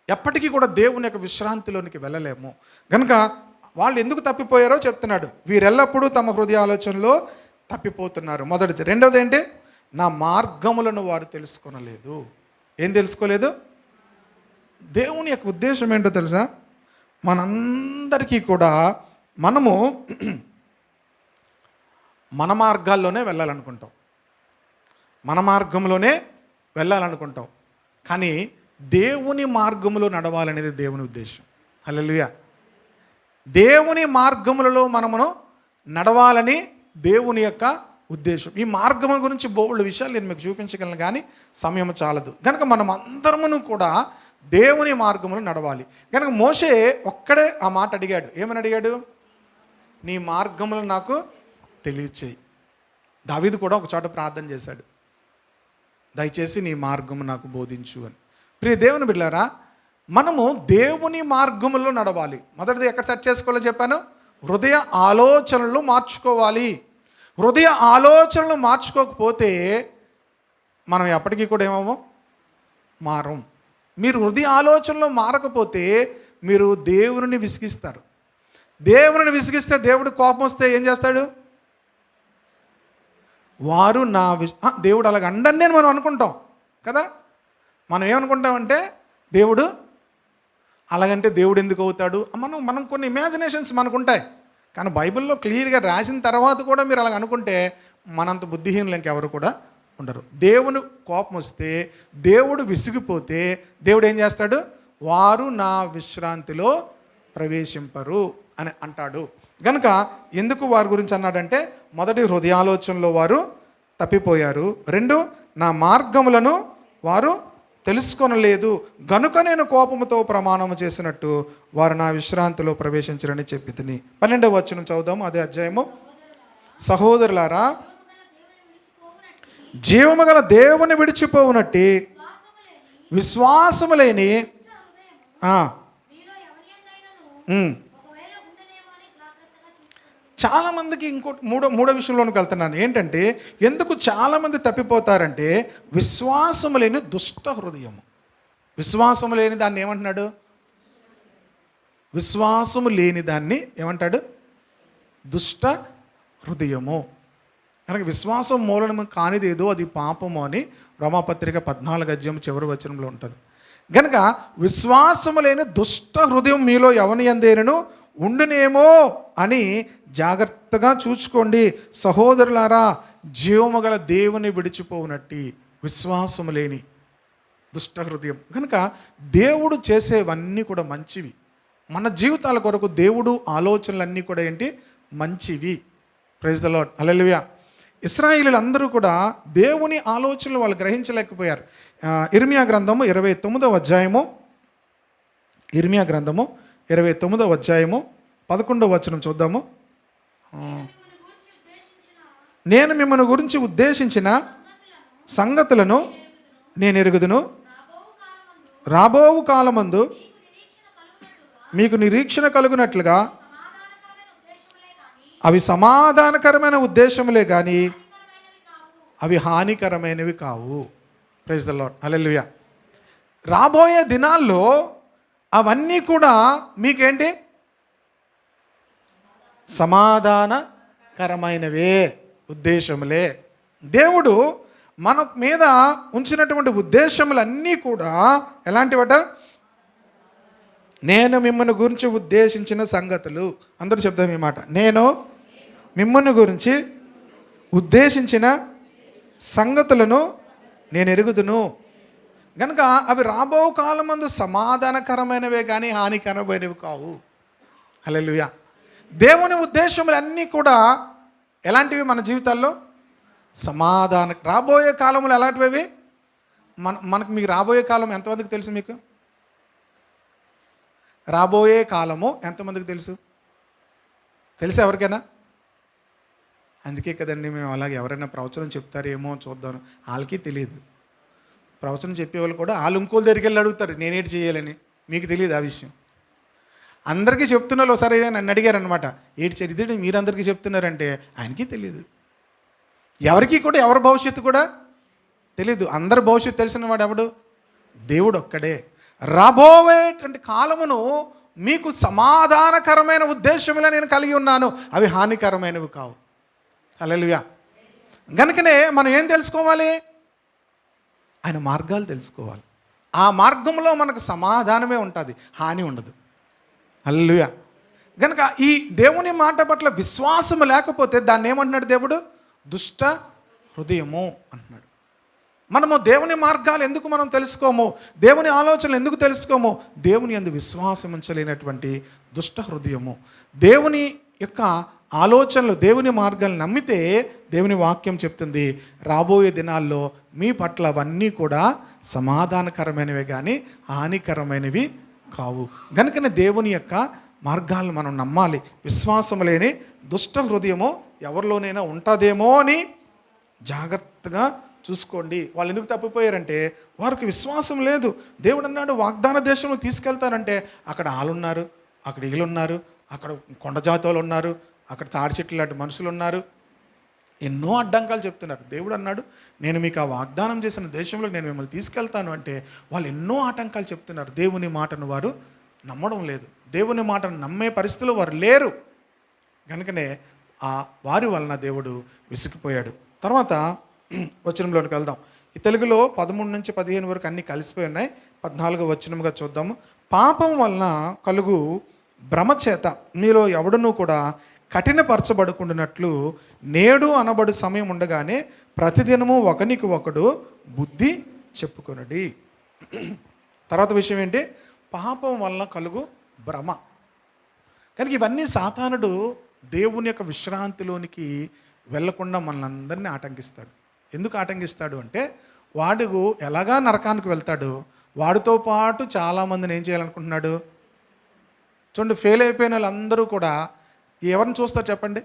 ఎప్పటికీ కూడా దేవుని యొక్క విశ్రాంతిలోనికి వెళ్ళలేము. కనుక వాళ్ళు ఎందుకు తప్పిపోయారో చెప్తున్నాడు. వీరెల్లప్పుడూ తమ హృదయ ఆలోచనలో తప్పిపోతున్నారు. మొదటిది. రెండవది ఏంటి? నా మార్గములను వారు తెలుసుకొనలేదు. ఏం తెలుసుకోలేదు? దేవుని యొక్క ఉద్దేశం ఏంటో తెలుసా? మనందరికీ కూడా మనము మన మార్గాల్లోనే వెళ్ళాలనుకుంటాం, మన మార్గంలోనే వెళ్ళాలనుకుంటాం. కానీ దేవుని మార్గములో నడవాలనేది దేవుని ఉద్దేశం. హల్లెలూయా. దేవుని మార్గములలో మనమును నడవాలని దేవుని యొక్క ఉద్దేశం. ఈ మార్గం గురించి బోల్డ్ విషయాలు నేను మీకు చూపించగలను, కానీ సమయం చాలదు. కనుక మనం అందరమును కూడా దేవుని మార్గములు నడవాలి. కనుక మోషే ఒక్కడే ఆ మాట అడిగాడు. ఏమని అడిగాడు? నీ మార్గములు నాకు తెలియచేయి. దావీదు కూడా ఒక చోట ప్రార్థన చేశాడు, దయచేసి నీ మార్గము నాకు బోధించు అని. ప్రియ దేవుని బిడ్డలారా, మనము దేవుని మార్గములో నడవాలి. మొదటిది ఎక్కడ సెట్ చేసుకోవాలో చెప్పాను, హృదయ ఆలోచనలు మార్చుకోవాలి. హృదయ ఆలోచనలు మార్చుకోకపోతే మనం ఎప్పటికీ కూడా ఏమో మారం. మీరు హృదయ ఆలోచనలు మారకపోతే మీరు దేవుని విసిగిస్తారు. దేవుని విసిగిస్తే దేవుడు కోపం వస్తే ఏం చేస్తాడు? వారు నా దేవుడు అలాగ అండని నేను మనం అనుకుంటాం కదా. మనం ఏమనుకుంటామంటే దేవుడు అలాగంటే దేవుడు ఎందుకు అవుతాడు, మనం కొన్ని ఇమాజినేషన్స్ మనకు ఉంటాయి. కానీ బైబిల్లో క్లియర్గా రాసిన తర్వాత కూడా మీరు అలాగ అనుకుంటే మనంత బుద్ధిహీనులు ఇంకెవరు కూడా ఉండరు. దేవుని కోపం వస్తే, దేవుడు విసిగిపోతే దేవుడు ఏం చేస్తాడు? వారు నా విశ్రాంతిలో ప్రవేశింపరు అని అంటాడు. కనుక ఎందుకు వారి గురించి అన్నాడంటే, మొదటి హృదయాలోచనలో వారు తప్పిపోయారు, రెండు నా మార్గములను వారు తెలుసుకొనలేదు, గనుక నేను కోపముతో ప్రమాణము చేసినట్టు వారు నా విశ్రాంతిలో ప్రవేశించరని చెప్పి తిని. 12వ వచనం చదువుదాము, అదే అధ్యాయము. సహోదరులారా, జీవము గల దేవుని విడిచిపోవునట్టి విశ్వాసము లేని చాలామందికి మూడో విషయంలోనికి వెళ్తున్నాను. ఏంటంటే ఎందుకు చాలామంది తప్పిపోతారంటే విశ్వాసము లేని దుష్ట హృదయము. విశ్వాసము లేని దాన్ని ఏమంటున్నాడు? విశ్వాసము లేని దాన్ని ఏమంటాడు? దుష్ట హృదయము. కనుక విశ్వాసం మూలము కానిదేదో అది పాపము అని రోమాపత్రిక 14వ అధ్యాయం చివరి వచనంలో ఉంటుంది. కనుక విశ్వాసము లేని దుష్ట హృదయం మీలో ఎవని యందేనను ఉండునేమో అని జాగ్రత్తగా చూసుకోండి. సహోదరులారా, జీవము గల దేవుని విడిచిపోవునట్టి విశ్వాసము లేని దుష్ట హృదయం. కనుక దేవుడు చేసేవన్నీ కూడా మంచివి. మన జీవితాల కొరకు దేవుడు ఆలోచనలన్నీ కూడా ఏంటి? మంచివి. ప్రైజ్ ద లార్డ్, హల్లెలూయా. ఇశ్రాయేలీయులు అందరూ కూడా దేవుని ఆలోచనలు వాళ్ళు గ్రహించలేకపోయారు. ఇర్మియా గ్రంథము 29వ అధ్యాయము, ఇర్మియా గ్రంథము 29వ అధ్యాయము 11వ వచనం చూద్దాము. నేను మిమ్మల్ని గురించి ఉద్దేశించిన సంగతులను నేను ఎరుగుదును, రాబోవు కాలమందు మీకు నిరీక్షణ కలుగునట్లుగా అవి సమాధానకరమైన ఉద్దేశములే కానీ అవి హానికరమైనవి కావు. ప్రైజ్ ద లార్డ్, హల్లెలూయా. రాబోయే దినాల్లో అవన్నీ కూడా మీకేంటి? సమాధానకరమైనవే ఉద్దేశములే. దేవుడు మన మీద ఉంచినటువంటి ఉద్దేశములన్నీ కూడా ఎలాంటివట? నేను మిమ్మల్ని గురించి ఉద్దేశించిన సంగతులు. అందరూ చెప్తాం ఈ మాట, నేను మిమ్మల్ని గురించి ఉద్దేశించిన సంగతులను నేను ఎరుగుదును. కనుక అవి రాబో కాలమందు సమాధానకరమైనవే కానీ హానికరమైనవి కావు. హల్లెలూయా. దేవుని ఉద్దేశములు అన్నీ కూడా ఎలాంటివి? మన జీవితాల్లో రాబోయే కాలంలో ఎలాంటివి? మనకు మీకు రాబోయే కాలం ఎంతమందికి తెలుసు? మీకు రాబోయే కాలము ఎంతమందికి తెలుసు? తెలుసా ఎవరికైనా? అందుకే కదండి మేము అలాగే ఎవరైనా ప్రవచనం చెప్తారేమో చూద్దాం, వాళ్ళకి తెలియదు. ప్రవచనం చెప్పేవాళ్ళు కూడా వాళ్ళు ఇంకోళ్ళ దగ్గరికి వెళ్ళి అడుగుతారు నేనేటి చేయాలని. మీకు తెలియదు ఆ విషయం. అందరికీ చెప్తున్నారు. ఒకసారి నన్ను అడిగారనమాట, ఏటి చరిత్ర మీరందరికీ చెప్తున్నారంటే ఆయనకి తెలియదు. ఎవరికి కూడా ఎవరి భవిష్యత్తు కూడా తెలీదు. అందరి భవిష్యత్తు తెలిసిన వాడు ఎవడు? దేవుడు ఒక్కడే. రాబోయేటువంటి కాలమును మీకు సమాధానకరమైన ఉద్దేశములే నేను కలిగి ఉన్నాను, అవి హానికరమైనవి కావు. హల్లెలూయా. కనుకనే మనం ఏం తెలుసుకోవాలి? ఆయన మార్గాలు తెలుసుకోవాలి. ఆ మార్గంలో మనకు సమాధానమే ఉంటుంది, హాని ఉండదు. హల్లెలూయా. కనుక ఈ దేవుని మాట పట్ల విశ్వాసము లేకపోతే దాన్ని ఏమంటున్నాడు దేవుడు? దుష్ట హృదయము అంటున్నాడు. మనము దేవుని మార్గాలు ఎందుకు మనం తెలుసుకోము, దేవుని ఆలోచనలు ఎందుకు తెలుసుకోము? దేవుని యందు విశ్వాసం ఉంచలేనటువంటి దుష్ట హృదయము. దేవుని యొక్క ఆలోచనలు, దేవుని మార్గాలు నమ్మితే దేవుని వాక్యం చెప్తుంది రాబోయే దినాల్లో మీ పట్ల అవన్నీ కూడా సమాధానకరమైనవే కానీ హానికరమైనవి కావు. కనుకనే దేవుని యొక్క మార్గాలను మనం నమ్మాలి. విశ్వాసం లేని దుష్ట హృదయము ఎవరిలోనైనా ఉంటుందేమో అని జాగ్రత్తగా చూసుకోండి. వాళ్ళు ఎందుకు తప్పిపోయారంటే వారికి విశ్వాసం లేదు. దేవుడు అన్నాడు వాగ్దాన దేశంలో తీసుకెళ్తానంటే అక్కడ ఆళ్ళున్నారు, అక్కడ ఈలున్నారు, అక్కడ కొండ జాతులు ఉన్నారు, అక్కడ తాడి చెట్లు లాంటి మనుషులు ఉన్నారు, ఎన్నో అడ్డంకాలు చెప్తున్నారు. దేవుడు అన్నాడు నేను మీకు ఆ వాగ్దానం చేసిన దేశంలో నేను మిమ్మల్ని తీసుకెళ్తాను అంటే వాళ్ళు ఎన్నో ఆటంకాలు చెప్తున్నారు. దేవుని మాటను వారు నమ్మడం లేదు. దేవుని మాటను నమ్మే పరిస్థితిలో వారు లేరు. కనుకనే ఆ వారి వలన దేవుడు విసిగిపోయాడు. తర్వాత వచనంలోనికి వెళ్దాం. ఈ తెలుగులో 13 నుంచి 15 వరకు అన్నీ కలిసిపోయి ఉన్నాయి. 14వ వచనముగా చూద్దాము. పాపం వలన కలుగు భ్రమ చేత మీలో ఎవడునూ కూడా కఠినపరచబడుకుంటున్నట్లు నేడు అనబడు సమయం ఉండగానే ప్రతిదినము ఒకనికి ఒకడు బుద్ధి చెప్పుకొనుడి. తర్వాత విషయం ఏంటి? పాపం వలన కలుగు భ్రమ. కనుక ఇవన్నీ సాతానుడు దేవుని యొక్క విశ్రాంతిలోనికి వెళ్లకుండా మనల్ని ఆటంకిస్తాడు. ఎందుకు ఆటంకిస్తాడు అంటే వాడు ఎలాగా నరకానికి వెళ్తాడు, వాడితో పాటు చాలామందిని ఏం చేయాలనుకుంటున్నాడు? చూడండి, ఫెయిల్ అయిపోయిన వాళ్ళందరూ కూడా ఎవరిని చూస్తారు చెప్పండి?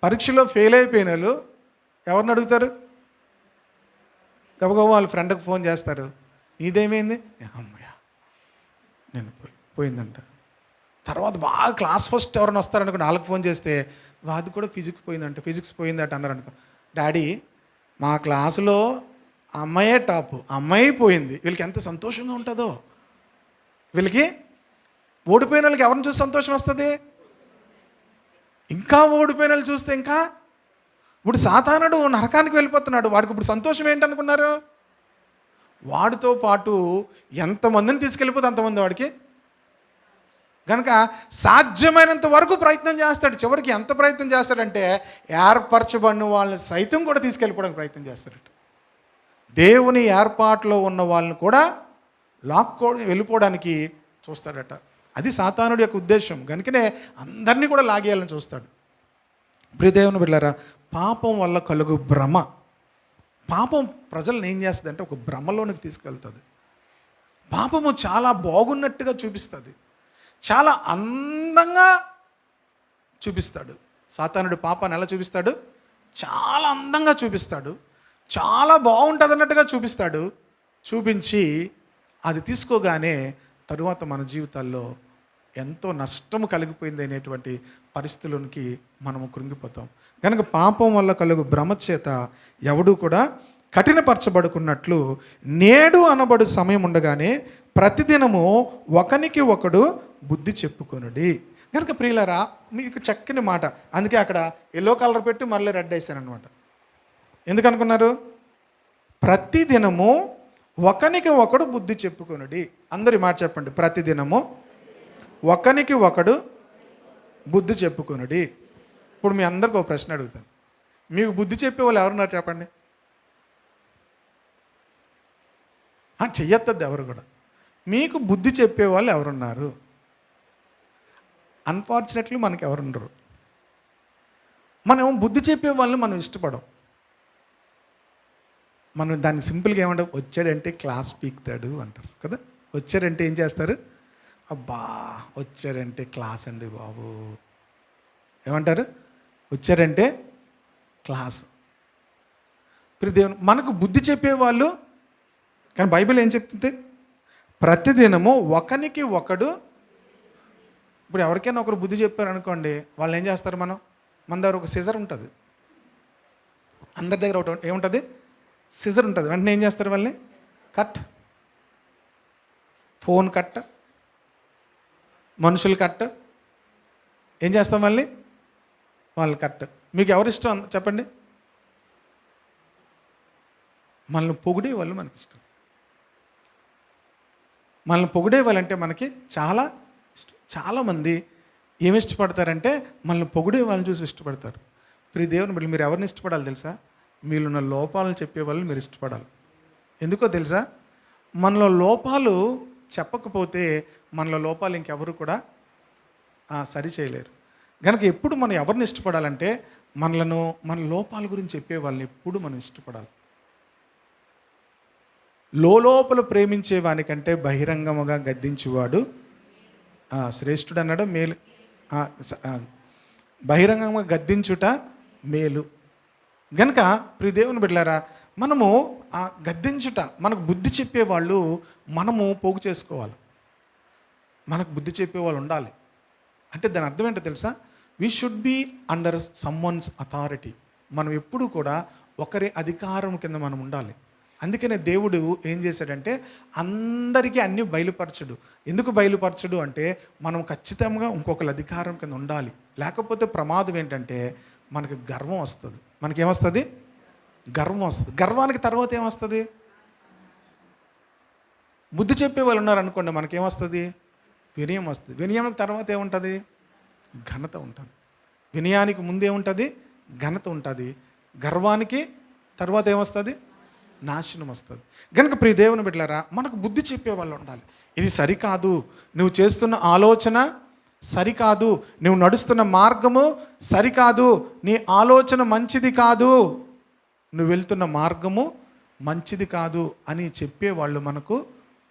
పరీక్షలో ఫెయిల్ అయిపోయిన వాళ్ళు ఎవరిని అడుగుతారు? గబగబా వాళ్ళ ఫ్రెండ్కి ఫోన్ చేస్తారు, నీదేమైంది? అమ్మయ్య నేను పోయిందంట. తర్వాత బాగా క్లాస్ ఫస్ట్ ఎవరైనా వస్తారనుకో, వాళ్ళకి ఫోన్ చేస్తే వాది కూడా ఫిజిక్స్ పోయిందంట అన్నారు అనుకో, డాడీ మా క్లాసులో అమ్మాయే టాప్, అమ్మాయి పోయింది. వీళ్ళకి ఎంత సంతోషంగా ఉంటుందో. వీళ్ళకి ఓడిపోయిన వాళ్ళకి ఎవరిని చూసి సంతోషం వస్తుంది? ఇంకా ఓడిపోయిన వాళ్ళు చూస్తే ఇంకా. ఇప్పుడు సాతానుడు నరకానికి వెళ్ళిపోతున్నాడు, వాడికి ఇప్పుడు సంతోషం ఏంటనుకున్నారు? వాడితో పాటు ఎంతమందిని తీసుకెళ్ళిపోతే అంతమంది వాడికి. కనుక సాధ్యమైనంత వరకు ప్రయత్నం చేస్తాడు. చివరికి ఎంత ప్రయత్నం చేస్తాడంటే ఏర్పరచబడిన వాళ్ళని సైతం కూడా తీసుకెళ్ళిపోవడానికి ప్రయత్నం చేస్తాడట. దేవుని ఏర్పాటులో ఉన్న వాళ్ళని కూడా వెళ్ళిపోవడానికి చూస్తాడట. అది సాతానుడి యొక్క ఉద్దేశం. కనుకనే అందరినీ కూడా లాగేయాలని చూస్తాడు. ప్రియదేవుని బిడ్డలారా, పాపం వల్ల కలుగు భ్రమ. పాపం ప్రజలను ఏం చేస్తుంది అంటే ఒక భ్రమలోనికి తీసుకెళ్తుంది. పాపము చాలా బాగున్నట్టుగా చూపిస్తుంది, చాలా అందంగా చూపిస్తాడు. సాతానుడు పాపాన్ని ఎలా చూపిస్తాడు? చాలా అందంగా చూపిస్తాడు, చాలా బాగుంటుంది అన్నట్టుగా చూపిస్తాడు. చూపించి అది తీసుకోగానే తరువాత మన జీవితాల్లో ఎంతో నష్టము కలిగిపోయింది అనేటువంటి పరిస్థితులకి మనము కృంగిపోతాం. కనుక పాపం వల్ల కలుగు భ్రమ చేత ఎవడూ కూడా కఠినపరచబడుకున్నట్లు నేడు అనబడు సమయం ఉండగానే ప్రతిదినము ఒకనికి ఒకడు బుద్ధి చెప్పుకొనుడి. కనుక ప్రియులారా, మీకు చక్కని మాట. అందుకే అక్కడ ఎల్లో కలర్ పెట్టి మళ్ళీ రెడ్ వేసాను అనమాట. ఎందుకు అనుకున్నారు? ప్రతిదినము ఒకనికి ఒకడు బుద్ధి చెప్పుకొనుడి. అందరి మాట చెప్పండి. ప్రతిదినము ఒకనికి ఒకడు బుద్ధి చెప్పుకొనుడి. ఇప్పుడు మీ అందరికి ఒక ప్రశ్న అడుగుతాను. మీకు బుద్ధి చెప్పే వాళ్ళు ఎవరున్నారు చెప్పండి? చెయ్యొద్దు ఎవరు కూడా. మీకు బుద్ధి చెప్పేవాళ్ళు ఎవరున్నారు? అన్ఫార్చునేట్లీ మనకి ఎవరుండరు. మనం బుద్ధి చెప్పే వాళ్ళని మనం ఇష్టపడం. మనం దాన్ని సింపుల్గా ఏమంటాం? వచ్చాడంటే క్లాస్ పీకుతాడు అంటారు కదా. వచ్చారంటే ఏం చేస్తారు? అబ్బా వచ్చారంటే క్లాస్ అండి బాబు ఏమంటారు? వచ్చారంటే క్లాస్. దేవుని మనకు బుద్ధి చెప్పేవాళ్ళు. కానీ బైబిల్ ఏం చెప్తుంది? ప్రతిదినము ఒకనికి ఒకడు. ఇప్పుడు ఎవరికైనా ఒకరు బుద్ధి చెప్పారు అనుకోండి, వాళ్ళు ఏం చేస్తారు? మన దగ్గర ఒక సిజర్ ఉంటుంది, అందరి దగ్గర ఒకటి ఏముంటుంది? సిజర్ ఉంటుంది. వెంటనే ఏం చేస్తారు? వాళ్ళని కట్, ఫోన్ కట్, మనుషులు కట్, ఏం చేస్తాం? మళ్ళీ వాళ్ళు కట్. మీకు ఎవరు ఇష్టం చెప్పండి? మనల్ని పొగిడే వాళ్ళు మనకి ఇష్టం. మనల్ని పొగిడే వాళ్ళంటే మనకి చాలా ఇష్టం. చాలామంది ఏమి ఇష్టపడతారంటే మనల్ని పొగిడే వాళ్ళని చూసి ఇష్టపడతారు. దేవుని బిడ్డలు, మీరు ఎవరిని ఇష్టపడాలి తెలుసా? మీరున్న లోపాలను చెప్పే వాళ్ళని మీరు ఇష్టపడాలి. ఎందుకో తెలుసా? మనలో లోపాలు చెప్పకపోతే మనలో లోపాలు ఇంకెవరు కూడా సరి చేయలేరు. కనుక ఎప్పుడు మనం ఎవరిని ఇష్టపడాలంటే మన లోపాల గురించి చెప్పే వాళ్ళని ఎప్పుడు మనం ఇష్టపడాలి. లోపల ప్రేమించే వానికంటే బహిరంగముగా గద్దించువాడు శ్రేష్ఠుడు అన్నాడు. మేలు, బహిరంగంగా గద్దించుట మేలు. గనుక ప్రియ దేవుని బిడ్డలారా, మనము ఆ గద్దించుట, మనకు బుద్ధి చెప్పేవాళ్ళు మనము పోగు చేసుకోవాలి. మనకు బుద్ధి చెప్పేవాళ్ళు ఉండాలి. అంటే దాని అర్థం ఏంటో తెలుసా? We should be under someone's authority. మనం ఎప్పుడు కూడా ఒకరి అధికారం కింద మనం ఉండాలి. అందుకనే దేవుడు ఏం చేశాడంటే అందరికీ అన్నీ బయలుపరచడు. ఎందుకు బయలుపరచడు అంటే మనం ఖచ్చితంగా ఇంకొకరి అధికారం కింద ఉండాలి. లేకపోతే ప్రమాదం ఏంటంటే మనకి గర్వం వస్తుంది. మనకేమొస్తుంది? గర్వం వస్తుంది. గర్వానికి తర్వాత ఏమొస్తుంది? బుద్ధి చెప్పే వాళ్ళు ఉన్నారనుకోండి, మనకేమొస్తుంది? వినయం వస్తుంది. వినయానికి తర్వాత ఏముంటుంది? ఘనత ఉంటుంది. వినయానికి ముందేముంటుంది? ఘనత ఉంటుంది. గర్వానికి తర్వాత ఏమొస్తుంది? నాశనం వస్తుంది. కనుక ప్రియ దేవుని బిడ్డలారా, మనకు బుద్ధి చెప్పే వాళ్ళు ఉండాలి. ఇది సరికాదు, నువ్వు చేస్తున్న ఆలోచన సరికాదు, నువ్వు నడుస్తున్న మార్గము సరికాదు, నీ ఆలోచన మంచిది కాదు, నువ్వు వెళ్తున్న మార్గము మంచిది కాదు అని చెప్పేవాళ్ళు మనకు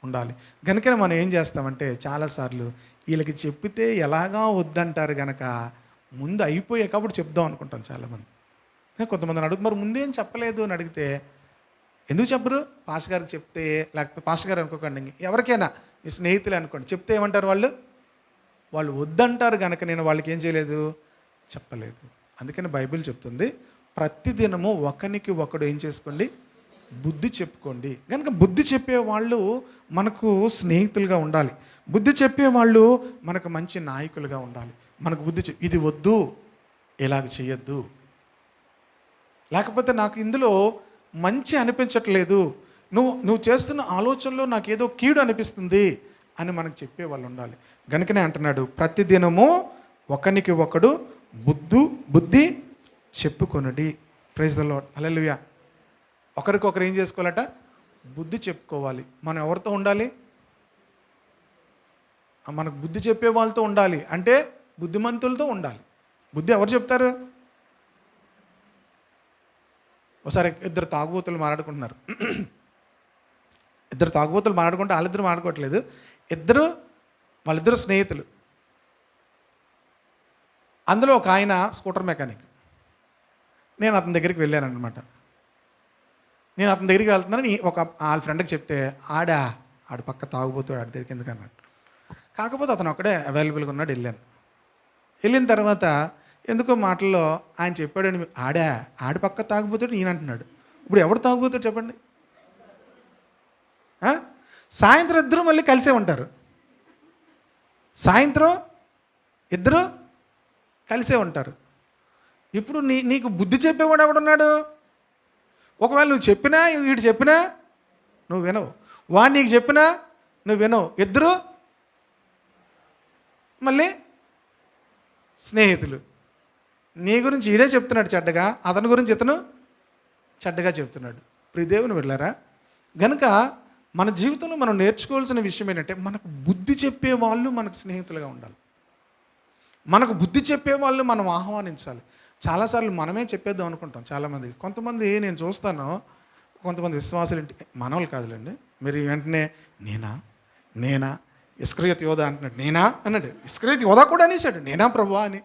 ఉండాలి. కనుక మనం ఏం చేస్తామంటే చాలాసార్లు వీళ్ళకి చెప్పితే ఎలాగా వద్దంటారు కనుక ముందు అయిపోయాక అప్పుడు చెప్దాం అనుకుంటాం చాలామంది. కొంతమందిని అడుగుతారు, మరి ముందేం చెప్పలేదు అని అడిగితే, ఎందుకు చెప్పరు? పాస్టర్ గారికి చెప్తే, లేకపోతే పాస్టర్ గారు అనుకోకండి, ఎవరికైనా మీ స్నేహితులే అనుకోండి, చెప్తే ఏమంటారు వాళ్ళు వద్దంటారు కనుక నేను వాళ్ళకి ఏం చేయలేదు, చెప్పలేదు. అందుకని బైబిల్ చెప్తుంది, ప్రతిదినము ఒకరికి ఒకడు ఏం చేసుకోండి, బుద్ధి చెప్పుకోండి. కనుక బుద్ధి చెప్పేవాళ్ళు మనకు స్నేహితులుగా ఉండాలి. బుద్ధి చెప్పేవాళ్ళు మనకు మంచి నాయకులుగా ఉండాలి. మనకు బుద్ధి ఇది వద్దు, ఇలాగ చేయొద్దు, లేకపోతే నాకు ఇందులో మంచి అనిపించట్లేదు, నువ్వు చేస్తున్న ఆలోచనలో నాకు ఏదో కీడు అనిపిస్తుంది అని మనకు చెప్పేవాళ్ళు ఉండాలి. గనుకనే అంటున్నాడు, ప్రతిదినము ఒకరికి ఒకడు బుద్ధి చెప్పుకొనుడి. ప్రైజ్ ద లార్డ్, హల్లెలూయా. ఒకరికొకరు ఏం చేసుకోవాలట? బుద్ధి చెప్పుకోవాలి. మనం ఎవరితో ఉండాలి? మనకు బుద్ధి చెప్పే వాళ్ళతో ఉండాలి. అంటే బుద్ధిమంతులతో ఉండాలి. బుద్ధి ఎవరు చెప్తారు? ఒకసారి ఇద్దరు తాగుబోతులు మాట్లాడుకుంటున్నారు. ఇద్దరు తాగుబోతులు మాట్లాడుకుంటే వాళ్ళిద్దరు మాట్లాడుకోవట్లేదు, వాళ్ళిద్దరు స్నేహితులు. అందులో ఒక ఆయన స్కూటర్ మెకానిక్. నేను అతని దగ్గరికి వెళ్ళాను అనమాట. నేను అతని దగ్గరికి వెళ్తున్నాను, వాళ్ళ ఫ్రెండ్కి చెప్తే ఆడు పక్క తాగుబోతాడు, ఆడి దగ్గరికి ఎందుకు అన్నాడు. కాకపోతే అతను ఒక్కడే అవైలబుల్గా ఉన్నాడు. వెళ్ళిన తర్వాత ఎందుకో మాటల్లో ఆయన చెప్పాడు, ఆడి పక్క తాగుబోతాడు ఈయన అంటున్నాడు. ఇప్పుడు ఎవడు తాగుబోతాడు చెప్పండి? సాయంత్రం ఇద్దరు మళ్ళీ కలిసే ఉంటారు. సాయంత్రం ఇద్దరు కలిసే ఉంటారు. ఇప్పుడు నీకు బుద్ధి చెప్పేవాడు ఎవడున్నాడు? ఒకవేళ నువ్వు చెప్పినా, వీడు చెప్పినా నువ్వు వినవు, వాడు నీకు చెప్పినా నువ్వు వినవు. ఇద్దరు మళ్ళీ స్నేహితులు. నీ గురించి ఈడే చెప్తున్నాడు చెడ్డగా, అతని గురించి ఇతను చెడ్డగా చెప్తున్నాడు. ప్రియదేవుని వెళ్ళారా? గనుక మన జీవితంలో మనం నేర్చుకోవాల్సిన విషయం ఏంటంటే, మనకు బుద్ధి చెప్పే వాళ్ళు మనకు స్నేహితులుగా ఉండాలి. మనకు బుద్ధి చెప్పే వాళ్ళు మనం ఆహ్వానించాలి. చాలాసార్లు మనమే చెప్పేద్దాం అనుకుంటాం చాలామందికి. కొంతమంది నేను చూస్తాను, కొంతమంది విశ్వాసులు మనవాళ్ళు కాదులేండి, మీరు వెంటనే నేనా ఇస్కరియోతు యోధ అంటున్నాడు. నేనా అన్నాడు. ఇస్కరియోతు యోధ కూడా అనేసాడు నేనా ప్రభువా అని.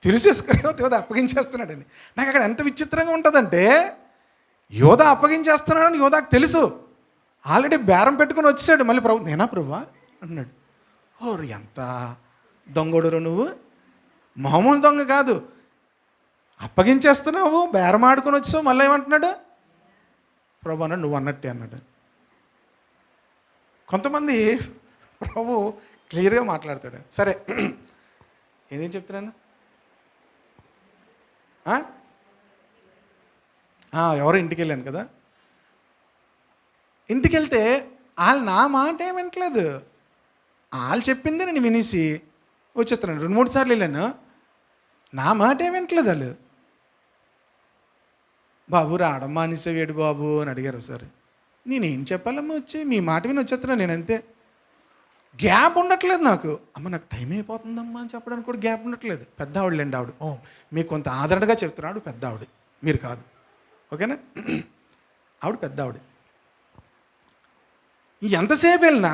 తెలిసి ఇస్కరియోతు యోధ అప్పగించేస్తున్నాడని. నాకు అక్కడ ఎంత విచిత్రంగా ఉంటుందంటే, యోధ అప్పగించేస్తున్నాడని యోధాకు తెలుసు, ఆల్రెడీ బేరం పెట్టుకుని వచ్చేసాడు. మళ్ళీ నేనా ప్రభువా అన్నాడు. ఓరు ఎంత దొంగడురు నువ్వు, మామూలు దొంగ కాదు, అప్పగించేస్తున్నావు, బేరం ఆడుకొని వచ్చావు, మళ్ళీ ఏమంటున్నాడు? ప్రభు అన్నాడు, నువ్వు అన్నట్టే అన్నాడు. కొంతమంది ప్రభు క్లియర్గా మాట్లాడతాడు. సరే, ఏదేం చెప్తున్నాను? ఎవరో ఇంటికి వెళ్ళాను కదా, ఇంటికి వెళ్తే వాళ్ళు నా మాట ఏం వినట్లేదు, వాళ్ళు చెప్పింది నేను వినేసి వచ్చేస్తున్నాను. 2-3 సార్లు వెళ్ళాను, నా మాట ఏం వినట్లేదు వాళ్ళు. బాబు రావడం మానేసేవేడు బాబు అని అడిగారు. సరే, నేనేం చెప్పాలమ్మా, వచ్చి మీ మాట విని వచ్చేస్తున్నాను నేను, అంతే. గ్యాప్ ఉండట్లేదు నాకు. నాకు టైం అయిపోతుందమ్మా అని చెప్పడానికి కూడా గ్యాప్ ఉండట్లేదు. పెద్ద ఆవిడలేండి ఆవిడ, మీకు కొంత ఆదరణగా చెప్తున్నాడు, పెద్ద ఆవిడ, మీరు కాదు, ఓకేనా? ఆవిడ పెద్ద ఆవిడ. ఎంతసేపు వెళ్ళినా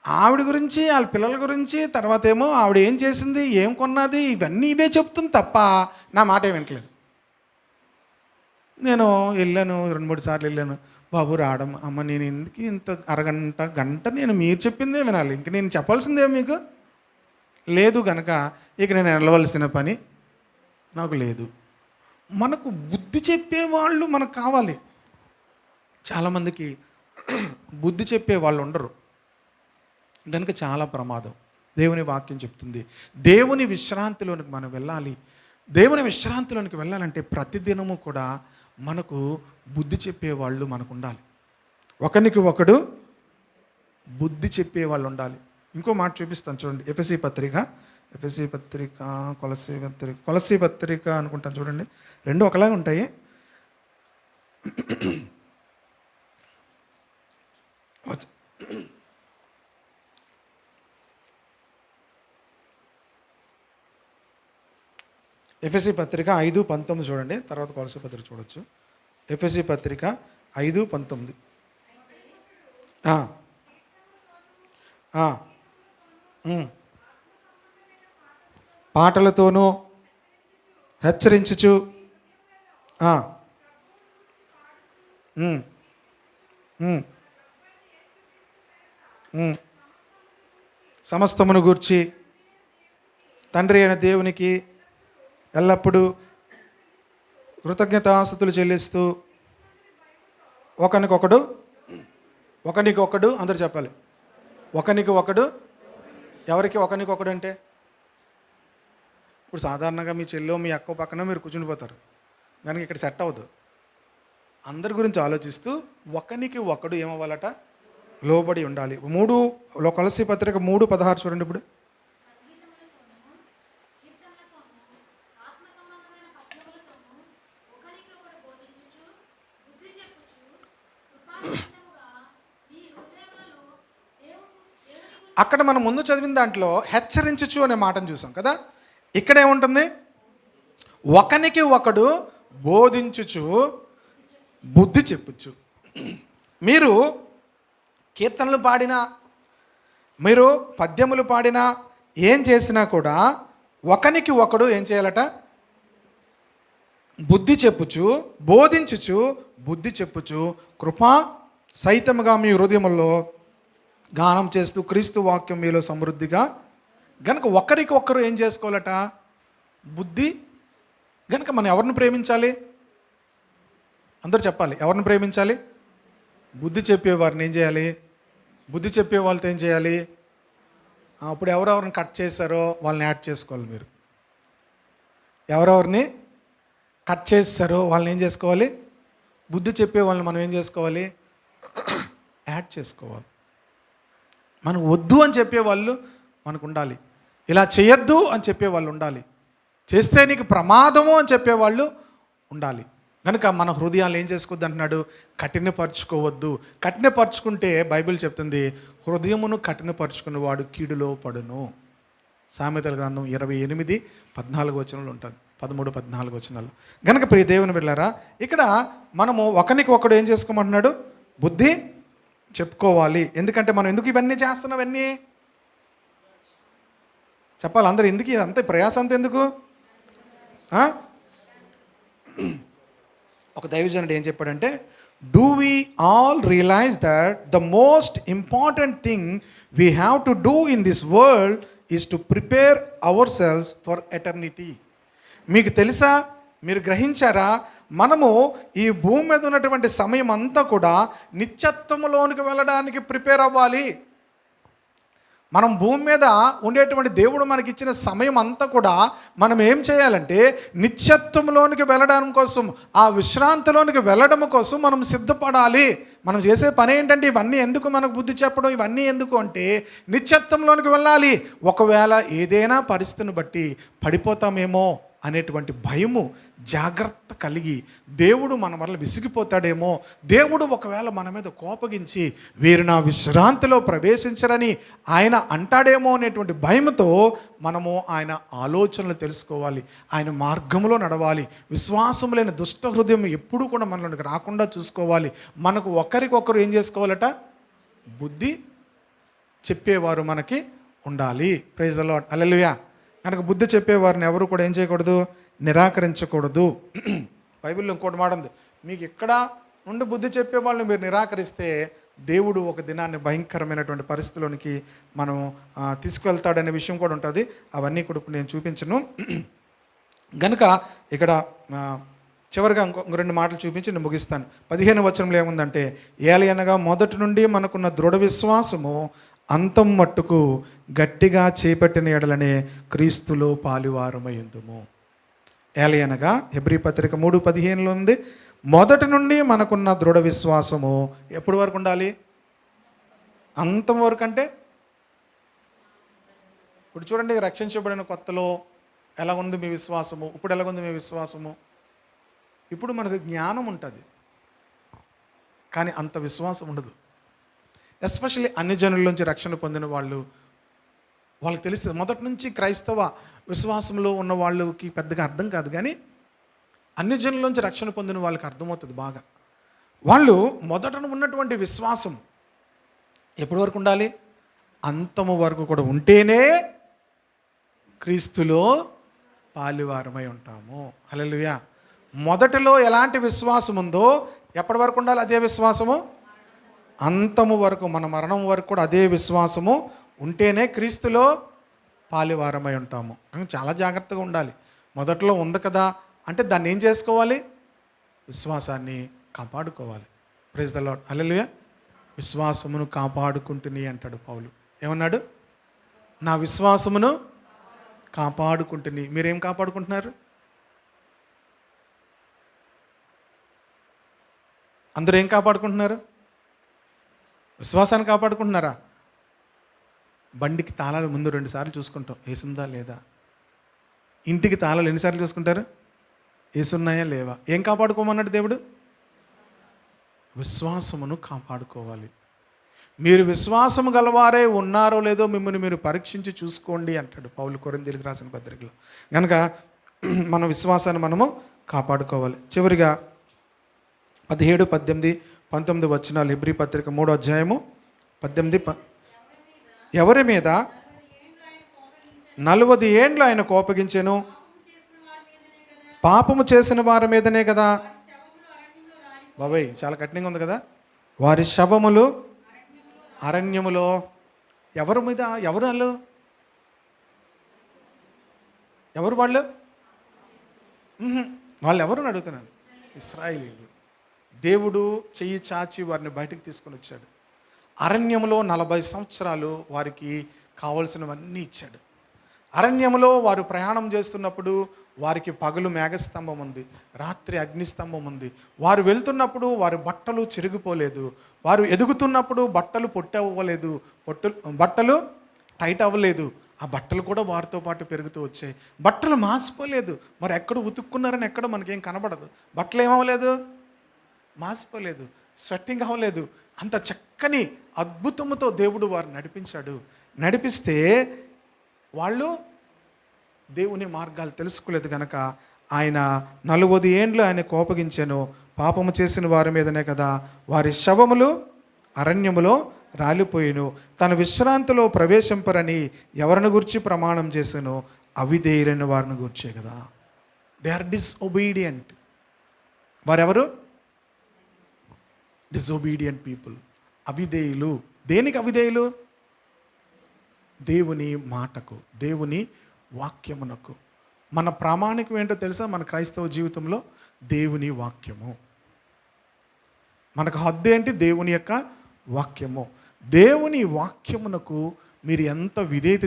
ఆవిడ గురించి, వాళ్ళ పిల్లల గురించి, తర్వాత ఏమో ఆవిడ ఏం చేసింది, ఏం కొన్నది, ఇవన్నీ ఇవే చెప్తుంది తప్ప నా మాట ఏం వినట్లేదు. నేను వెళ్ళాను, 2-3 సార్లు వెళ్ళాను. బాబు రావడం, అమ్మ నేను ఎందుకు ఇంత అరగంట గంట నేను మీరు చెప్పిందే వినాలి, ఇంక నేను చెప్పాల్సిందే మీకు లేదు కనుక ఇక నేను వెళ్ళవలసిన పని నాకు లేదు. మనకు బుద్ధి చెప్పేవాళ్ళు మనకు కావాలి. చాలామందికి బుద్ధి చెప్పే వాళ్ళు ఉండరు కనుక చాలా ప్రమాదం. దేవుని వాక్యం చెప్తుంది దేవుని విశ్రాంతిలోనికి మనం వెళ్ళాలి. దేవుని విశ్రాంతిలోనికి వెళ్ళాలంటే ప్రతిదినము కూడా మనకు బుద్ధి చెప్పేవాళ్ళు మనకు ఉండాలి. ఒకరికి ఒకడు బుద్ధి చెప్పేవాళ్ళు ఉండాలి. ఇంకో మాట చూపిస్తాను చూడండి. ఎఫెసీ పత్రిక కొలస్సీ పత్రిక అనుకుంటాను చూడండి, రెండు ఒకలాగా ఉంటాయి. ఎఫెసీ పత్రిక 5:19 చూడండి, తర్వాత కొలస్సీ పత్రిక చూడొచ్చు. ఎఫెసీ పత్రిక 5:19. పాటలతోనూ హెచ్చరించుచు సమస్తమును గూర్చి తండ్రి అయిన దేవునికి ఎల్లప్పుడూ కృతజ్ఞతాస్తుతులు చెల్లిస్తూ ఒకనికొకడు అందరూ చెప్పాలి, ఒకనికొకడు. ఎవరికి ఒకనికొకడు అంటే ఇప్పుడు సాధారణంగా మీ చెల్లో మీ అక్క పక్కన మీరు కూర్చుండిపోతారు, దానికి ఇక్కడ సెట్ అవ్వదు. అందరి గురించి ఆలోచిస్తూ ఒకనికి ఒకడు ఏమవ్వాలట, లోబడి ఉండాలి. కొలస్సీ పత్రిక 3:16 చూడండి. ఇప్పుడు అక్కడ మనం ముందు చదివిన దాంట్లో హెచ్చరించుచు అనే మాటను చూసాం కదా. ఇక్కడ ఏముంటుంది, ఒకనికి ఒకడు బోధించుచు బుద్ధి చెప్పుచ్చు. మీరు కీర్తనలు పాడినా, మీరు పద్యములు పాడినా, ఏం చేసినా కూడా ఒకనికి ఒకడు ఏం చేయాలట, బుద్ధి చెప్పుచు, బోధించుచు బుద్ధి చెప్పుచు కృపా సహితముగా మీ హృదయముల్లో గానం చేస్తూ క్రీస్తు వాక్యం మీలో సమృద్ధిగా. గనుక ఒకరికి ఒకరు ఏం చేసుకోవాలట, బుద్ధి. గనుక మనం ఎవరిని ప్రేమించాలి, అందరూ చెప్పాలి, ఎవరిని ప్రేమించాలి, బుద్ధి చెప్పేవారిని ఏం చేయాలి, బుద్ధి చెప్పే వాళ్ళతో ఏం చేయాలి. అప్పుడు ఎవరెవరిని కట్ చేశారో వాళ్ళని యాడ్ చేసుకోవాలి. మీరు ఎవరెవరిని కట్ చేస్తారో వాళ్ళని ఏం చేసుకోవాలి, బుద్ధి చెప్పే వాళ్ళని మనం ఏం చేసుకోవాలి, యాడ్ చేసుకోవాలి. మనం వద్దు అని చెప్పేవాళ్ళు మనకు ఉండాలి, ఇలా చేయొద్దు అని చెప్పేవాళ్ళు ఉండాలి, చేస్తే నీకు ప్రమాదము అని చెప్పేవాళ్ళు ఉండాలి. కనుక మన హృదయాలు ఏం చేసుకోవద్దు అంటున్నాడు, కఠినపరుచుకోవద్దు. కఠినపరుచుకుంటే బైబిల్ చెప్తుంది, హృదయమును కఠినపరుచుకున్న వాడు కీడులో పడును. సామెతల గ్రంథం 28:14 వచనాలు ఉంటుంది, 13-14 వచనాలు. కనుక ప్రియ దేవుని బిడ్డలారా, ఇక్కడ మనము ఒకరికి ఒకడు ఏం చేసుకోమంటున్నాడు, బుద్ధి చెప్పుకోవాలి. ఎందుకంటే మనం ఎందుకు ఇవన్నీ చేస్తున్నాం, ఇవన్నీ చెప్పాలి అందరూ. ఎందుకు ఇదంతా ప్రయాసం అంతా ఎందుకు? ఒక దైవజనుడు ఏం చెప్పాడంటే, do we all realise that the most important thing we have to do in this world is to prepare our selves for eternity. మీకు తెలుసా, మీరు గ్రహించారా, మనము ఈ భూమి మీద ఉన్నటువంటి సమయం అంతా కూడా నిత్యత్వములోనికి వెళ్ళడానికి ప్రిపేర్ అవ్వాలి. మనం భూమి మీద ఉండేటువంటి దేవుడు మనకి ఇచ్చిన సమయం అంతా కూడా మనం ఏం చేయాలంటే నిత్యత్వంలోనికి వెళ్ళడం కోసం, ఆ విశ్రాంతిలోనికి వెళ్ళడం కోసం మనం సిద్ధపడాలి. మనం చేసే పని ఏంటంటే ఇవన్నీ ఎందుకు, మనకు బుద్ధి చెప్పడం ఇవన్నీ ఎందుకు అంటే నిత్యత్వంలోనికి వెళ్ళాలి. ఒకవేళ ఏదైనా పరిస్థితిని బట్టి పడిపోతామేమో అనేటువంటి భయము, జాగ్రత్త కలిగి, దేవుడు మన వల్ల విసిగిపోతాడేమో, దేవుడు ఒకవేళ మన మీద కోపగించి వీరు నా విశ్రాంతిలో ప్రవేశించరని ఆయన అంటాడేమో అనేటువంటి భయంతో మనము ఆయన ఆలోచనలు తెలుసుకోవాలి, ఆయన మార్గంలో నడవాలి. విశ్వాసం లేని దుష్ట హృదయం ఎప్పుడూ కూడా మనలోనికి రాకుండా చూసుకోవాలి. మనకు ఒకరికొకరు ఏం చేసుకోవాలట, బుద్ధి చెప్పేవారు మనకి ఉండాలి. Praise the lord, hallelujah. కనుక బుద్ధి చెప్పేవారిని ఎవరు కూడా ఏం చేయకూడదు, నిరాకరించకూడదు. బైబిల్లో ఇంకోటి మాట ఉంది, మీకు ఇక్కడ నుండి బుద్ధి చెప్పే వాళ్ళని మీరు నిరాకరిస్తే దేవుడు ఒక దినాన్ని భయంకరమైనటువంటి పరిస్థితుల్లోనికి మనం తీసుకువెళ్తాడనే విషయం కూడా ఉంటుంది. అవన్నీ కూడా ఇప్పుడు నేను చూపించను గనుక ఇక్కడ చివరిగా ఇంకో 2 మాటలు చూపించి నేను ముగిస్తాను. 15వ వచనంలో ఏముందంటే, ఏలయనగా మొదటి నుండి మనకున్న దృఢ విశ్వాసము అంతం మట్టుకు గట్టిగా చేపట్టిన ఎడలనే క్రీస్తులో పాలువారమైందుము. ఏలయనగా హెబ్రీ పత్రిక 3:15లో ఉంది, మొదటి నుండి మనకున్న దృఢ విశ్వాసము ఎప్పటి వరకు ఉండాలి? అంతం వరకు. అంటే ఇప్పుడు చూడండి, రక్షించబడిన కొత్తలో ఎలా ఉంది మీ విశ్వాసము, ఇప్పుడు ఎలా ఉంది మీ విశ్వాసము? ఇప్పుడు మనకు జ్ఞానం ఉంటుంది, కానీ అంత విశ్వాసం ఉండదు. ఎస్పెషల్లీ అన్ని జనుల్లోంచి రక్షణ పొందిన వాళ్ళకి తెలుస్తుంది. మొదటి నుంచి క్రైస్తవ విశ్వాసంలో ఉన్న వాళ్ళకి పెద్దగా అర్థం కాదు, కానీ అన్ని జనుల్లోంచి రక్షణ పొందిన వాళ్ళకి అర్థమవుతుంది బాగా. వాళ్ళు మొదట ఉన్నటువంటి విశ్వాసం ఎప్పటి వరకు ఉండాలి? అంతము వరకు కూడా ఉంటేనే క్రీస్తులో పాలువారమై ఉంటాము. హల్లెలూయా. మొదటిలో ఎలాంటి విశ్వాసం ఉందో ఎప్పటి వరకు ఉండాలి? అదే విశ్వాసము అంతము వరకు, మన మరణం వరకు కూడా అదే విశ్వాసము ఉంటేనే క్రీస్తులో పాలువారమై ఉంటాము. చాలా జాగ్రత్తగా ఉండాలి. మొదట్లో ఉంది కదా అంటే దాన్ని ఏం చేసుకోవాలి? విశ్వాసాన్ని కాపాడుకోవాలి. Praise the Lord. హల్లెలూయా. విశ్వాసమును కాపాడుకుంటుని అంటాడు పౌలు. ఏమన్నాడు? నా విశ్వాసమును కాపాడుకుంటుని. మీరేం కాపాడుకుంటున్నారు? అందరూ ఏం కాపాడుకుంటున్నారు? విశ్వాసాన్ని కాపాడుకుంటున్నారా? బండికి తాళాలు ముందు 2 సార్లు చూసుకుంటాం, వేసుందా లేదా. ఇంటికి తాళాలు ఎన్నిసార్లు చూసుకుంటారు? వేసున్నాయా లేవా. ఏం కాపాడుకోమన్నాడు దేవుడు? విశ్వాసమును కాపాడుకోవాలి. మీరు విశ్వాసము గలవారే ఉన్నారో లేదో మిమ్మల్ని మీరు పరీక్షించి చూసుకోండి అంటాడు పౌలు కొరింథీయులకు రాసిన పత్రికలో. కనుక మన విశ్వాసాన్ని మనము కాపాడుకోవాలి. చివరిగా 17, 18, 19 వచనాలు హెబ్రీ పత్రిక 3వ అధ్యాయము 18. ఎవరి మీద 40 ఏండ్లు ఆయన కోపగించెను? పాపము చేసిన వారి మీదనే కదా. బాబాయ్ చాలా కఠినంగా ఉంది కదా. వారి శవములు అరణ్యములో. ఎవరి మీద? ఎవరు వాళ్ళు? ఎవరు వాళ్ళు? వాళ్ళు ఎవరు అడుగుతున్నాను? ఇశ్రాయేలీయులు. దేవుడు చెయ్యి చాచి వారిని బయటకు తీసుకొని వచ్చాడు. అరణ్యములో 40 సంవత్సరాలు వారికి కావలసినవన్నీ ఇచ్చాడు. అరణ్యములో వారు ప్రయాణం చేస్తున్నప్పుడు వారికి పగలు మేఘస్తంభం ఉంది, రాత్రి అగ్నిస్తంభం ఉంది. వారు వెళ్తున్నప్పుడు వారి బట్టలు చిరిగిపోలేదు. వారు ఎదుగుతున్నప్పుడు బట్టలు పొట్టవ్వలేదు, బట్టలు టైట్ అవ్వలేదు. ఆ బట్టలు కూడా వారితో పాటు పెరుగుతూ వచ్చాయి. బట్టలు మాసిపోలేదు. మరి ఎక్కడ ఉతుక్కున్నారని ఎక్కడ మనకేం కనబడదు. బట్టలు ఏమవ్వలేదు, మాసిపోలేదు, స్వెట్టింగ్ అవ్వలేదు. అంత చక్కని అద్భుతముతో దేవుడు వారు నడిపించాడు. నడిపిస్తే వాళ్ళు దేవుని మార్గాలు తెలుసుకోలేదు కనుక ఆయన 40 ఏండ్లు ఆయన కోపగించాను. పాపము చేసిన వారి మీదనే కదా. వారి శవములు అరణ్యములో రాలిపోయిను. తన విశ్రాంతిలో ప్రవేశింపరని ఎవరిని గురించి ప్రమాణం చేశాను? అవిధేయులైన వారిని గురించే కదా. They are disobedient. వారెవరు? Disobedient people. అవిధేయులు. దేనికి అవిధేయులు? దేవుని మాటకు, దేవుని వాక్యమునకు. మన ప్రామాణికం ఏంటో తెలుసా? మన క్రైస్తవ జీవితంలో దేవుని వాక్యము. మనకు హద్దు ఏంటి? దేవుని యొక్క వాక్యము. దేవుని వాక్యమునకు మీరు ఎంత విధేయత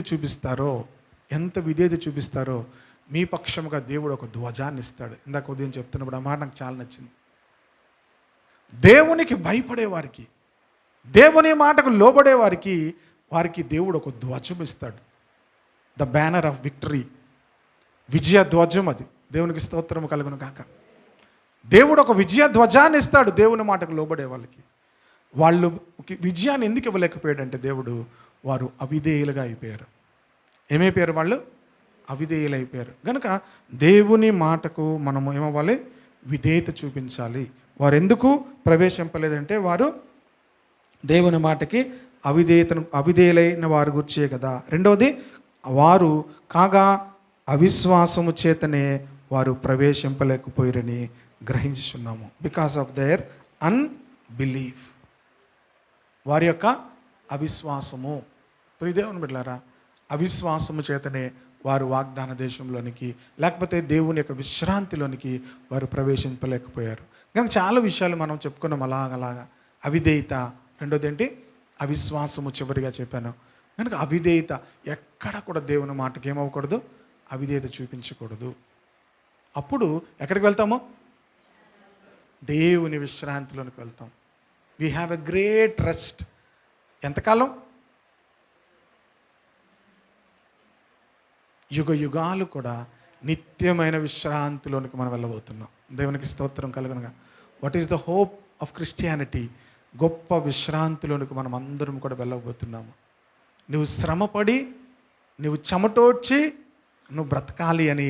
చూపిస్తారో మీ పక్షముగా దేవుడు ఒక ధ్వజాన్ని ఇస్తాడు. ఇందాక ఉదయం చెప్తున్నప్పుడు ఆ మాట నాకు చాలా నచ్చింది. దేవునికి భయపడే వారికి, దేవుని మాటకు లోబడే వారికి దేవుడు ఒక ధ్వజం ఇస్తాడు. The banner of victory. విజయ ధ్వజం. అది దేవునికి స్తోత్రము కలుగును కాక. దేవుడు ఒక విజయ ధ్వజాన్ని ఇస్తాడు దేవుని మాటకు లోబడే వాళ్ళకి. వాళ్ళు విజయాన్ని ఎందుకు ఇవ్వలేకపోయాడంటే దేవుడు, వారు అవిధేయులుగా అయిపోయారు. ఏమైపోయారు? వాళ్ళు అవిధేయులు అయిపోయారు. కనుక దేవుని మాటకు మనము ఏమవ్వాలి? విధేయత చూపించాలి. వారు ఎందుకు ప్రవేశింపలేదంటే వారు దేవుని మాటకి అవిధేయులైన వారి గురించే కదా. రెండవది, వారు కాగా అవిశ్వాసము చేతనే వారు ప్రవేశింపలేకపోయారని గ్రహించుచున్నాము. బికాస్ ఆఫ్ దేర్ అన్బిలీఫ్, వారి యొక్క అవిశ్వాసము. ప్రియదేవుని బిడ్డలారా, అవిశ్వాసము చేతనే వారు వాగ్దాన దేశంలోనికి, లేకపోతే దేవుని యొక్క విశ్రాంతిలోనికి వారు ప్రవేశింపలేకపోయారు. కనుక చాలా విషయాలు మనం చెప్పుకున్నాం అలాగలాగా. అవిధేయత, రెండోది ఏంటి? అవిశ్వాసము, చివరిగా చెప్పాను. కనుక అవిధేయత, ఎక్కడ కూడా దేవుని మాటకి ఏమవ్వకూడదు, అవిధేయత చూపించకూడదు. అప్పుడు ఎక్కడికి వెళ్తాము? దేవుని విశ్రాంతిలోనికి వెళ్తాం. We have a great rest. ఎంతకాలం? యుగ యుగాలు కూడా నిత్యమైన విశ్రాంతిలోనికి మనం వెళ్ళబోతున్నాం. దేవునికి స్తోత్రం కలుగునుగా. What is the hope of Christianity? గొప్ప విశ్రాంతిలోనికి మనం అందరం కూడా వెళ్ళబోతున్నాము. నువ్వు శ్రమపడి, నువ్వు చెమటోడ్చి నువ్వు బ్రతకాలి అని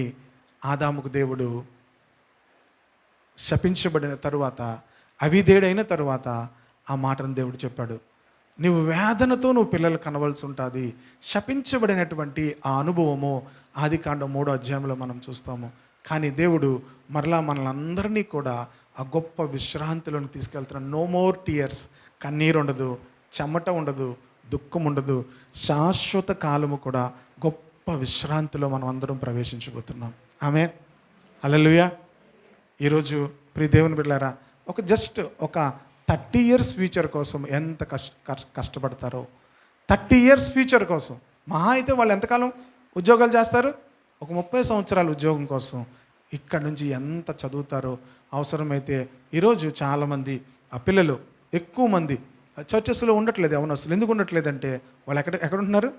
ఆదాముకు దేవుడు శపించబడిన తరువాత, అవిధేయుడైన తరువాత ఆ మాటను దేవుడు చెప్పాడు. నువ్వు వేదనతో నువ్వు పిల్లలు కనవలసి ఉంటుంది. శపించబడినటువంటి ఆ అనుభవము ఆదికాండం 3వ అధ్యాయంలో మనం చూస్తాము. కానీ దేవుడు మరలా మనలందరినీ కూడా ఆ గొప్ప విశ్రాంతిలోకి తీసుకెళ్తున్నాడు. No more tears. కన్నీరు ఉండదు, చెమట ఉండదు, దుఃఖం ఉండదు. శాశ్వత కాలము కూడా గొప్ప విశ్రాంతిలో మనం అందరం ప్రవేశించబోతున్నాం. ఆమేన్, హల్లెలూయా. ఈరోజు ప్రియ దేవుని బిడ్డలారా, జస్ట్ ఒక 30 years ఫ్యూచర్ కోసం ఎంత కష్టపడతారో. 30 years ఫ్యూచర్ కోసం. మహా అయితే వాళ్ళు ఎంతకాలం ఉద్యోగాలు చేస్తారు? ఒక 30 సంవత్సరాల ఉద్యోగం కోసం ఇక్కడ నుంచి ఎంత చదువుతారో. అవసరమైతే ఈరోజు చాలామంది ఆ పిల్లలు ఎక్కువ మంది చర్చెస్లో ఉండట్లేదు. అవును, అసలు ఎందుకు ఉండట్లేదంటే వాళ్ళు ఎక్కడ ఉంటున్నారు?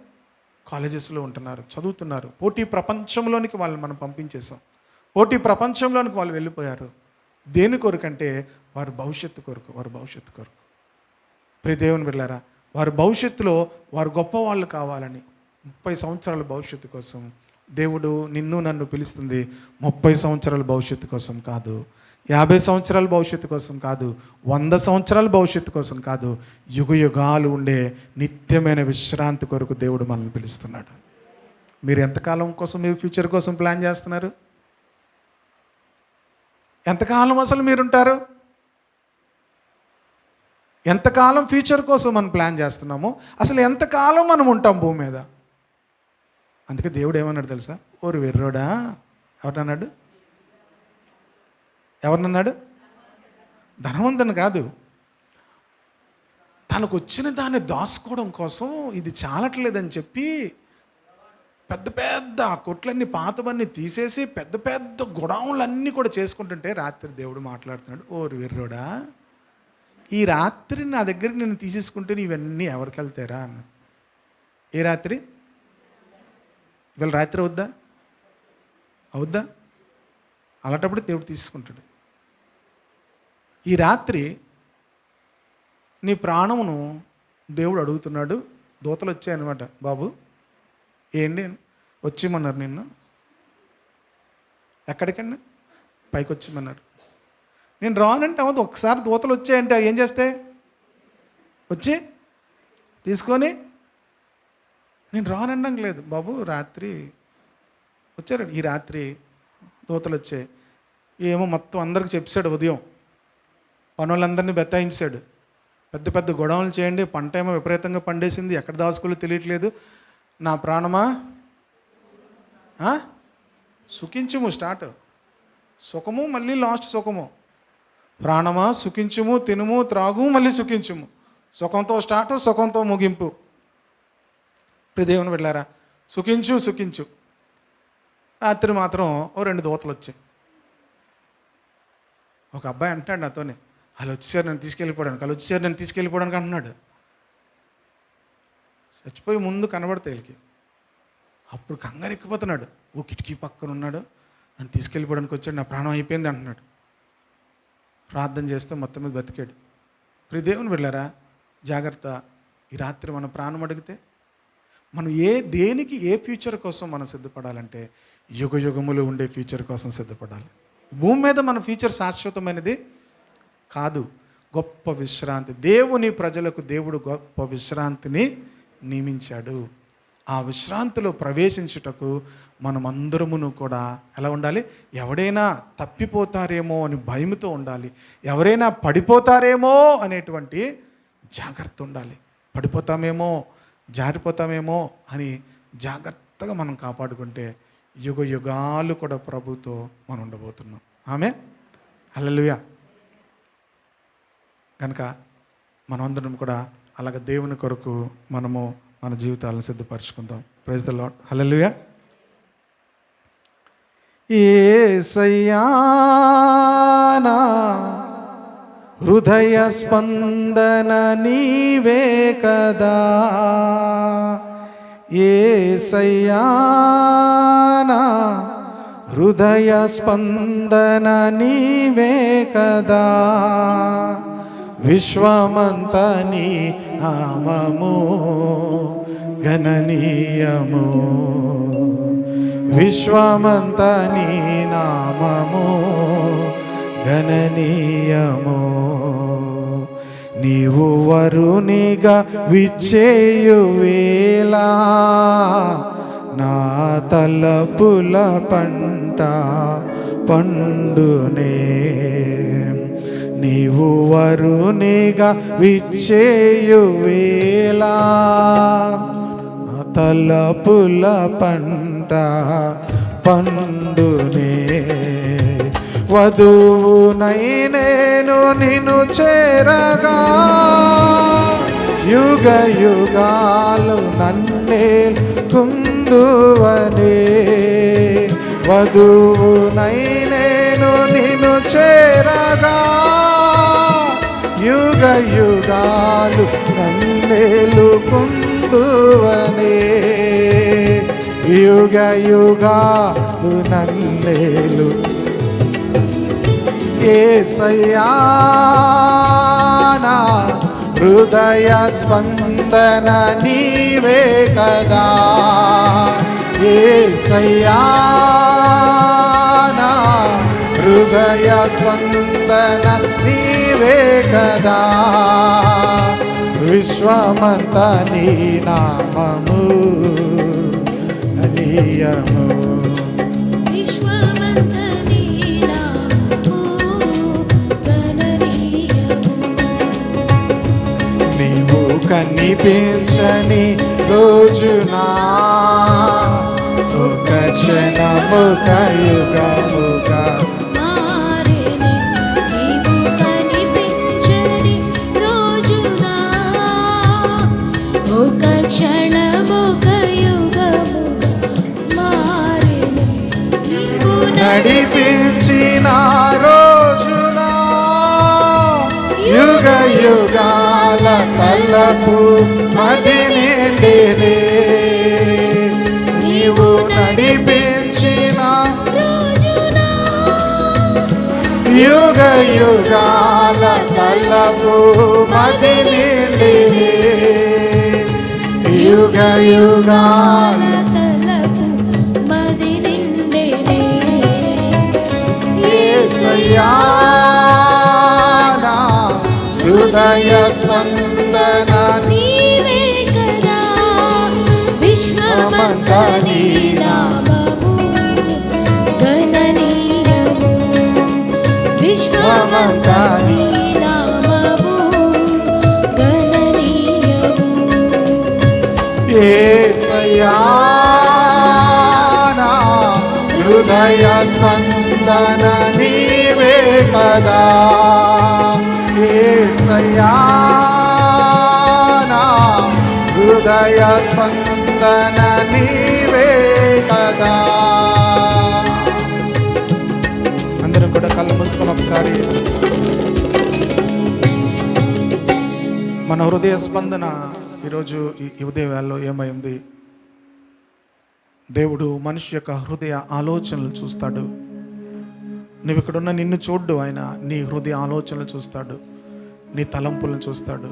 కాలేజెస్లో ఉంటున్నారు, చదువుతున్నారు. పోటీ ప్రపంచంలోనికి వాళ్ళని మనం పంపించేసాం. పోటీ ప్రపంచంలోనికి వాళ్ళు వెళ్ళిపోయారు. దేని కొరకంటే వారి భవిష్యత్తు కొరకు. ప్రియ దేవుని బిడ్డలారా, వారి భవిష్యత్తులో వారు గొప్పవాళ్ళు కావాలని 30 సంవత్సరాల భవిష్యత్తు కోసం దేవుడు నిన్ను నన్ను పిలుస్తుంది. 30 సంవత్సరాల భవిష్యత్తు కోసం కాదు, 50 సంవత్సరాల భవిష్యత్తు కోసం కాదు, 100 సంవత్సరాల భవిష్యత్తు కోసం కాదు, యుగ యుగాలు ఉండే నిత్యమైన విశ్రాంతి కొరకు దేవుడు మనల్ని పిలుస్తున్నాడు. మీరు ఎంతకాలం కోసం, మీరు ఫ్యూచర్ కోసం ప్లాన్ చేస్తున్నారు? ఎంతకాలం అసలు మీరుంటారు? ఎంతకాలం ఫ్యూచర్ కోసం మనం ప్లాన్ చేస్తున్నామో, అసలు ఎంతకాలం మనం ఉంటాం భూమి మీద? అందుకే దేవుడు ఏమన్నాడు తెలుసా? ఓరు వెర్రోడా. ఎవరినన్నాడు? ధనవంతుని కాదు. తనకు వచ్చిన దాన్ని దాచుకోవడం కోసం ఇది చాలట్లేదని చెప్పి పెద్ద పెద్ద కొట్లన్నీ పాతవన్నీ తీసేసి పెద్ద పెద్ద గొడవలన్నీ కూడా చేసుకుంటుంటే రాత్రి దేవుడు మాట్లాడుతున్నాడు. ఓరు వెర్రోడా, ఈ రాత్రి నా దగ్గర నేను తీసేసుకుంటే ఇవన్నీ ఎవరికి వెళ్తారా అన్న. ఏ రాత్రి? ఇవాళ రాత్రి అవుద్దా? అలాంటప్పుడు దేవుడు తీసుకుంటాడు. ఈ రాత్రి నీ ప్రాణమును దేవుడు అడుగుతున్నాడు. దూతలు వచ్చాయన్నమాట. బాబు ఏంటి వచ్చేయమన్నారు నిన్ను. ఎక్కడికండి? పైకి వచ్చేయమన్నారు. నేను రానంటే అవ్వదు. ఒకసారి దూతలు వచ్చాయంటే ఏం చేస్తే వచ్చి తీసుకొని, నేను రానండం లేదు బాబు. రాత్రి వచ్చారు. ఈ రాత్రి దూతలు వచ్చాయి. ఏమో మొత్తం అందరికి చెప్పాడు. ఉదయం పనులందరినీ బెత్తాయించాడు. పెద్ద పెద్ద గొడవలు చేయండి, పంట ఏమో విపరీతంగా పండేసింది, ఎక్కడ దాచుకోలో తెలియట్లేదు. నా ప్రాణమా సుఖించుము. స్టార్ట్ సుఖము, మళ్ళీ లాస్ట్ సుఖము. ప్రాణమా సుఖించుము, తినుము, త్రాగు, మళ్ళీ సుఖించుము. సుఖంతో స్టార్ట్, సుఖంతో ముగింపు. ప్రియ దేవుని బిడ్డలారా, సుఖించు. రాత్రి మాత్రం 2 దూతలు వచ్చాయి. ఒక అబ్బాయి అంటాడు నాతోనే, వాళ్ళు వచ్చేసారు నన్ను తీసుకెళ్ళిపోవడానికి అంటున్నాడు. చచ్చిపోయి ముందు కనబడతాయి వీళ్ళకి. అప్పుడు కంగారు ఎక్కిపోతున్నాడు. ఓ కిటికీ పక్కన ఉన్నాడు, నన్ను తీసుకెళ్ళిపోవడానికి వచ్చాడు, నా ప్రాణం అయిపోయింది అంటున్నాడు. ప్రార్థన చేస్తే మొత్తం మీద బతికాడు. ప్రియ దేవుని బిడ్డలారా, జాగ్రత్త. ఈ రాత్రి మన ప్రాణం అడిగితే మనం దేనికి ఏ ఫ్యూచర్ కోసం మనం సిద్ధపడాలంటే యుగ యుగములు ఉండే ఫ్యూచర్ కోసం సిద్ధపడాలి. భూమి మీద మన ఫ్యూచర్ శాశ్వతమైనది కాదు. గొప్ప విశ్రాంతి, దేవుని ప్రజలకు దేవుడు గొప్ప విశ్రాంతిని నియమించాడు. ఆ విశ్రాంతిలో ప్రవేశించుటకు మనమందరమును కూడా ఎలా ఉండాలి? ఎవడైనా తప్పిపోతారేమో అని భయముతో ఉండాలి. ఎవరైనా పడిపోతారేమో అనేటువంటి జాగ్రత్త ఉండాలి. పడిపోతామేమో, జారిపోతామేమో అని జాగ్రత్తగా మనం కాపాడుకుంటే యుగ యుగాలు కూడా ప్రభుతో మనం ఉండబోతున్నాం. ఆమె హల్లెలూయా. కనుక మనమందరం కూడా అలాగ దేవుని కొరకు మనము మన జీవితాలను సిద్ధపరచుకుందాం. Praise the Lord. హల్లెలూయా. యేసయ్యా నా హృదయ స్పందన నీవే కదా, యేసయ్యా నా హృదయ స్పందన నీవే కదా, విశ్వమంత నీ నామము గణనీయము, విశ్వమంత నీ నామము గణనీయము, నీవు వరునిగా విచ్చేయు వేళ నా తలపుల పంట పండునే, నీవు వరునిగా విచ్చేయు వేళ తలపుల పంట పండునే, వధువునై నేను నిన్ను చేరగా యుగ యుగాలు నన్నేల్కుందువనే, వధువునై నేను నిన్ను చేరగా యుగ యుగాలు నన్నేలుకుందువనే, యుగ యుగాలు నన్నేలు. యేసయ్యా నా హృదయ స్పందన నీవే కదా, యేసయ్యా నా హృదయ స్పందన నీవే కదా, విశ్వమంత నీ నామము గణనీయము, విశ్వమంత నీ నామము గణనీయము, నీవు కనిపించని రోజునా ఒక క్షణముక యుగముగా మారెనే, నీవు కనిపించని రోజునా ఒక క్షణముక యుగముగా మారెనే, నీవు నడిపించిన రోజున యుగ యుగాల తలపు మది నిండినే, నీవు నడిపించిన రోజునా యుగ యుగాల తలపు మది నిండినే, యుగ యుగాల తలపు మది నిండెనే, యేసయ్యా నా హృదయ స్పందన నీవే కదా, విశ్వమంత నీ నామము గణనీయము, విశ్వమంత నీ నామము గణనీయము, యేసయ్యా నా హృదయ స్పందన నీవే కదా, యేసయ్యా నా హృదయ స్పందన నీవే కదా. అందరం కూడా కళ్ళు మూసుకొని ఒకసారి మన హృదయ స్పందన ఈరోజు ఈ ఉదయాల్లో ఏమైంది? దేవుడు మనిషి యొక్క హృదయ ఆలోచనలు చూస్తాడు. నువ్వు ఇక్కడున్న నిన్ను చూడ్డు, ఆయన నీ హృదయ ఆలోచనలు చూస్తాడు, నీ తలంపులను చూస్తాడు.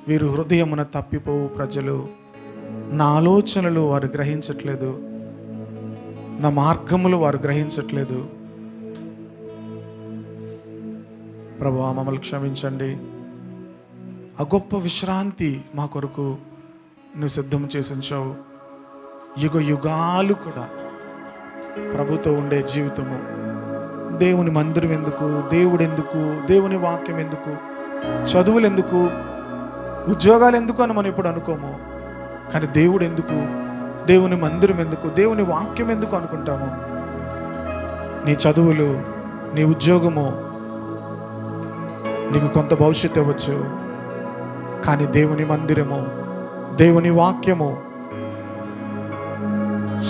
వీరు హృదయమున తప్పిపోవు ప్రజలు, నా ఆలోచనలు వారు గ్రహించట్లేదు, నా మార్గములు వారు గ్రహించట్లేదు. ప్రభువా మమ్మల్ని క్షమించండి. ఆ గొప్ప విశ్రాంతి మా కొరకు నువ్వు సిద్ధం చేసి ఉంచావు. యుగ యుగాలు కూడా ప్రభుతో ఉండే జీవితము. దేవుని మందిరం ఎందుకు, దేవుడు ఎందుకు, దేవుని వాక్యం ఎందుకు, చదువులు ఎందుకు, ఉద్యోగాలు ఎందుకు అని మనం ఇప్పుడు అనుకోము. కానీ దేవుడు ఎందుకు, దేవుని మందిరం ఎందుకు, దేవుని వాక్యం ఎందుకు అనుకుంటాము. నీ చదువులు, నీ ఉద్యోగము నీకు కొంత భవిష్యత్తు ఇవ్వచ్చు. కానీ దేవుని మందిరము, దేవుని వాక్యము,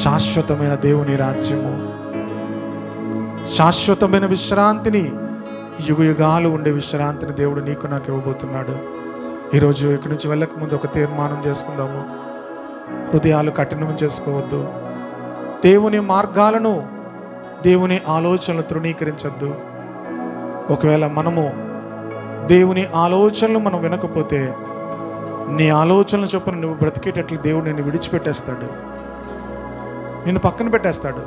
శాశ్వతమైన దేవుని రాజ్యము, శాశ్వతమైన విశ్రాంతిని, యుగ యుగాలు ఉండే విశ్రాంతిని దేవుడు నీకు నాకు ఇవ్వబోతున్నాడు. ఈరోజు ఇక్కడి నుంచి వెళ్ళక ముందు ఒక తీర్మానం చేసుకుందాము. హృదయాలు కఠినం చేసుకోవద్దు. దేవుని మార్గాలను, దేవుని ఆలోచనలు తృణీకరించద్దు. ఒకవేళ మనము దేవుని ఆలోచనలు మనం వినకపోతే, నీ ఆలోచనలు చొప్పున నువ్వు బ్రతికేటట్లు దేవుడు నిన్ను విడిచిపెట్టేస్తాడు, నిన్ను పక్కన పెట్టేస్తాడు.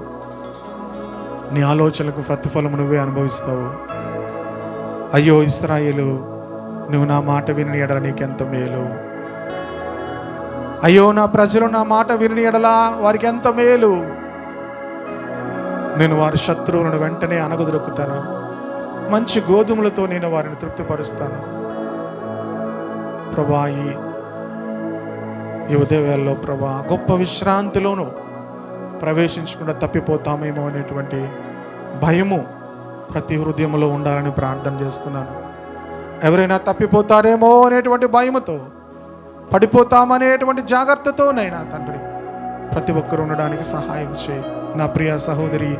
నీ ఆలోచనలకు ప్రతిఫలము నువ్వే అనుభవిస్తావు. అయ్యో ఇశ్రాయేలు, నువ్వు నా మాట విని ఎడల నీకెంత మేలు. అయ్యో నా ప్రజలు నా మాట విని ఎడల వారికి ఎంత మేలు. నేను వారి శత్రువులను వెంటనే అనగదొరుకుతాను, మంచి గోధుమలతో నేను వారిని తృప్తిపరుస్తాను. ప్రభా, ఈ ఉదయవేళలో ప్రభా, గొప్ప విశ్రాంతిలోనూ ప్రవేశించకుండా తప్పిపోతామేమో అనేటువంటి భయము ప్రతి హృదయంలో ఉండాలని ప్రార్థన చేస్తున్నాను. ఎవరైనా తప్పిపోతారేమో అనేటువంటి భయముతో, పడిపోతామనేటువంటి జాగ్రత్తతోనైనా తండ్రి ప్రతి ఒక్కరు ఉండడానికి సహాయం చేయి. నా ప్రియ సహోదరి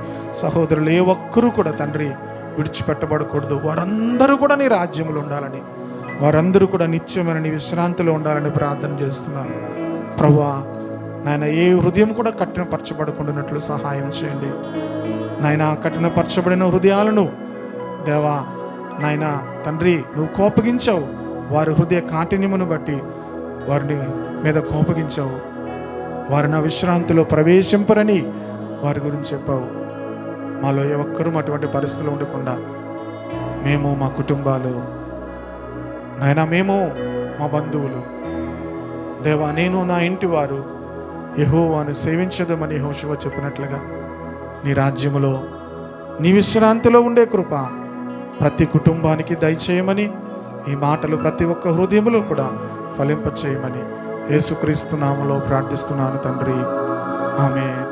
సహోదరులు ఏ ఒక్కరూ కూడా తండ్రి విడిచిపెట్టబడకూడదు. వారందరూ కూడా నీ రాజ్యంలో ఉండాలని, వారందరూ కూడా నిత్యమైన నీ విశ్రాంతిలో ఉండాలని ప్రార్థన చేస్తున్నాను. ప్రభువా నాయన, ఏ హృదయం కూడా కఠినపరచబడకుండానట్లు సహాయం చేయండి నాయన. కఠినపరచబడిన హృదయాలను దేవా నాయన తండ్రి నువ్వు కోపగించావు. వారి హృదయ కాఠిన్యమును బట్టి వారిని మీద కోపగించావు. వారు నా విశ్రాంతిలో ప్రవేశింపరని వారి గురించి చెప్పావు. మాలో ఏ ఒక్కరూ అటువంటి పరిస్థితులు ఉండకుండా మేము, మా కుటుంబాలు నాయన, మేము, మా బంధువులు దేవా, నేను నా ఇంటి వారు యెహోవాను సేవించదమని యెహోషువ చెప్పినట్లుగా నీ రాజ్యములో, నీ విశ్రాంతిలో ఉండే కృప ప్రతి కుటుంబానికి దయచేయమని, ఈ మాటలు ప్రతి ఒక్క హృదయములో కూడా ఫలింపచేయమని యేసుక్రీస్తు నామములో ప్రార్థిస్తున్నాను తండ్రి. ఆమేన్.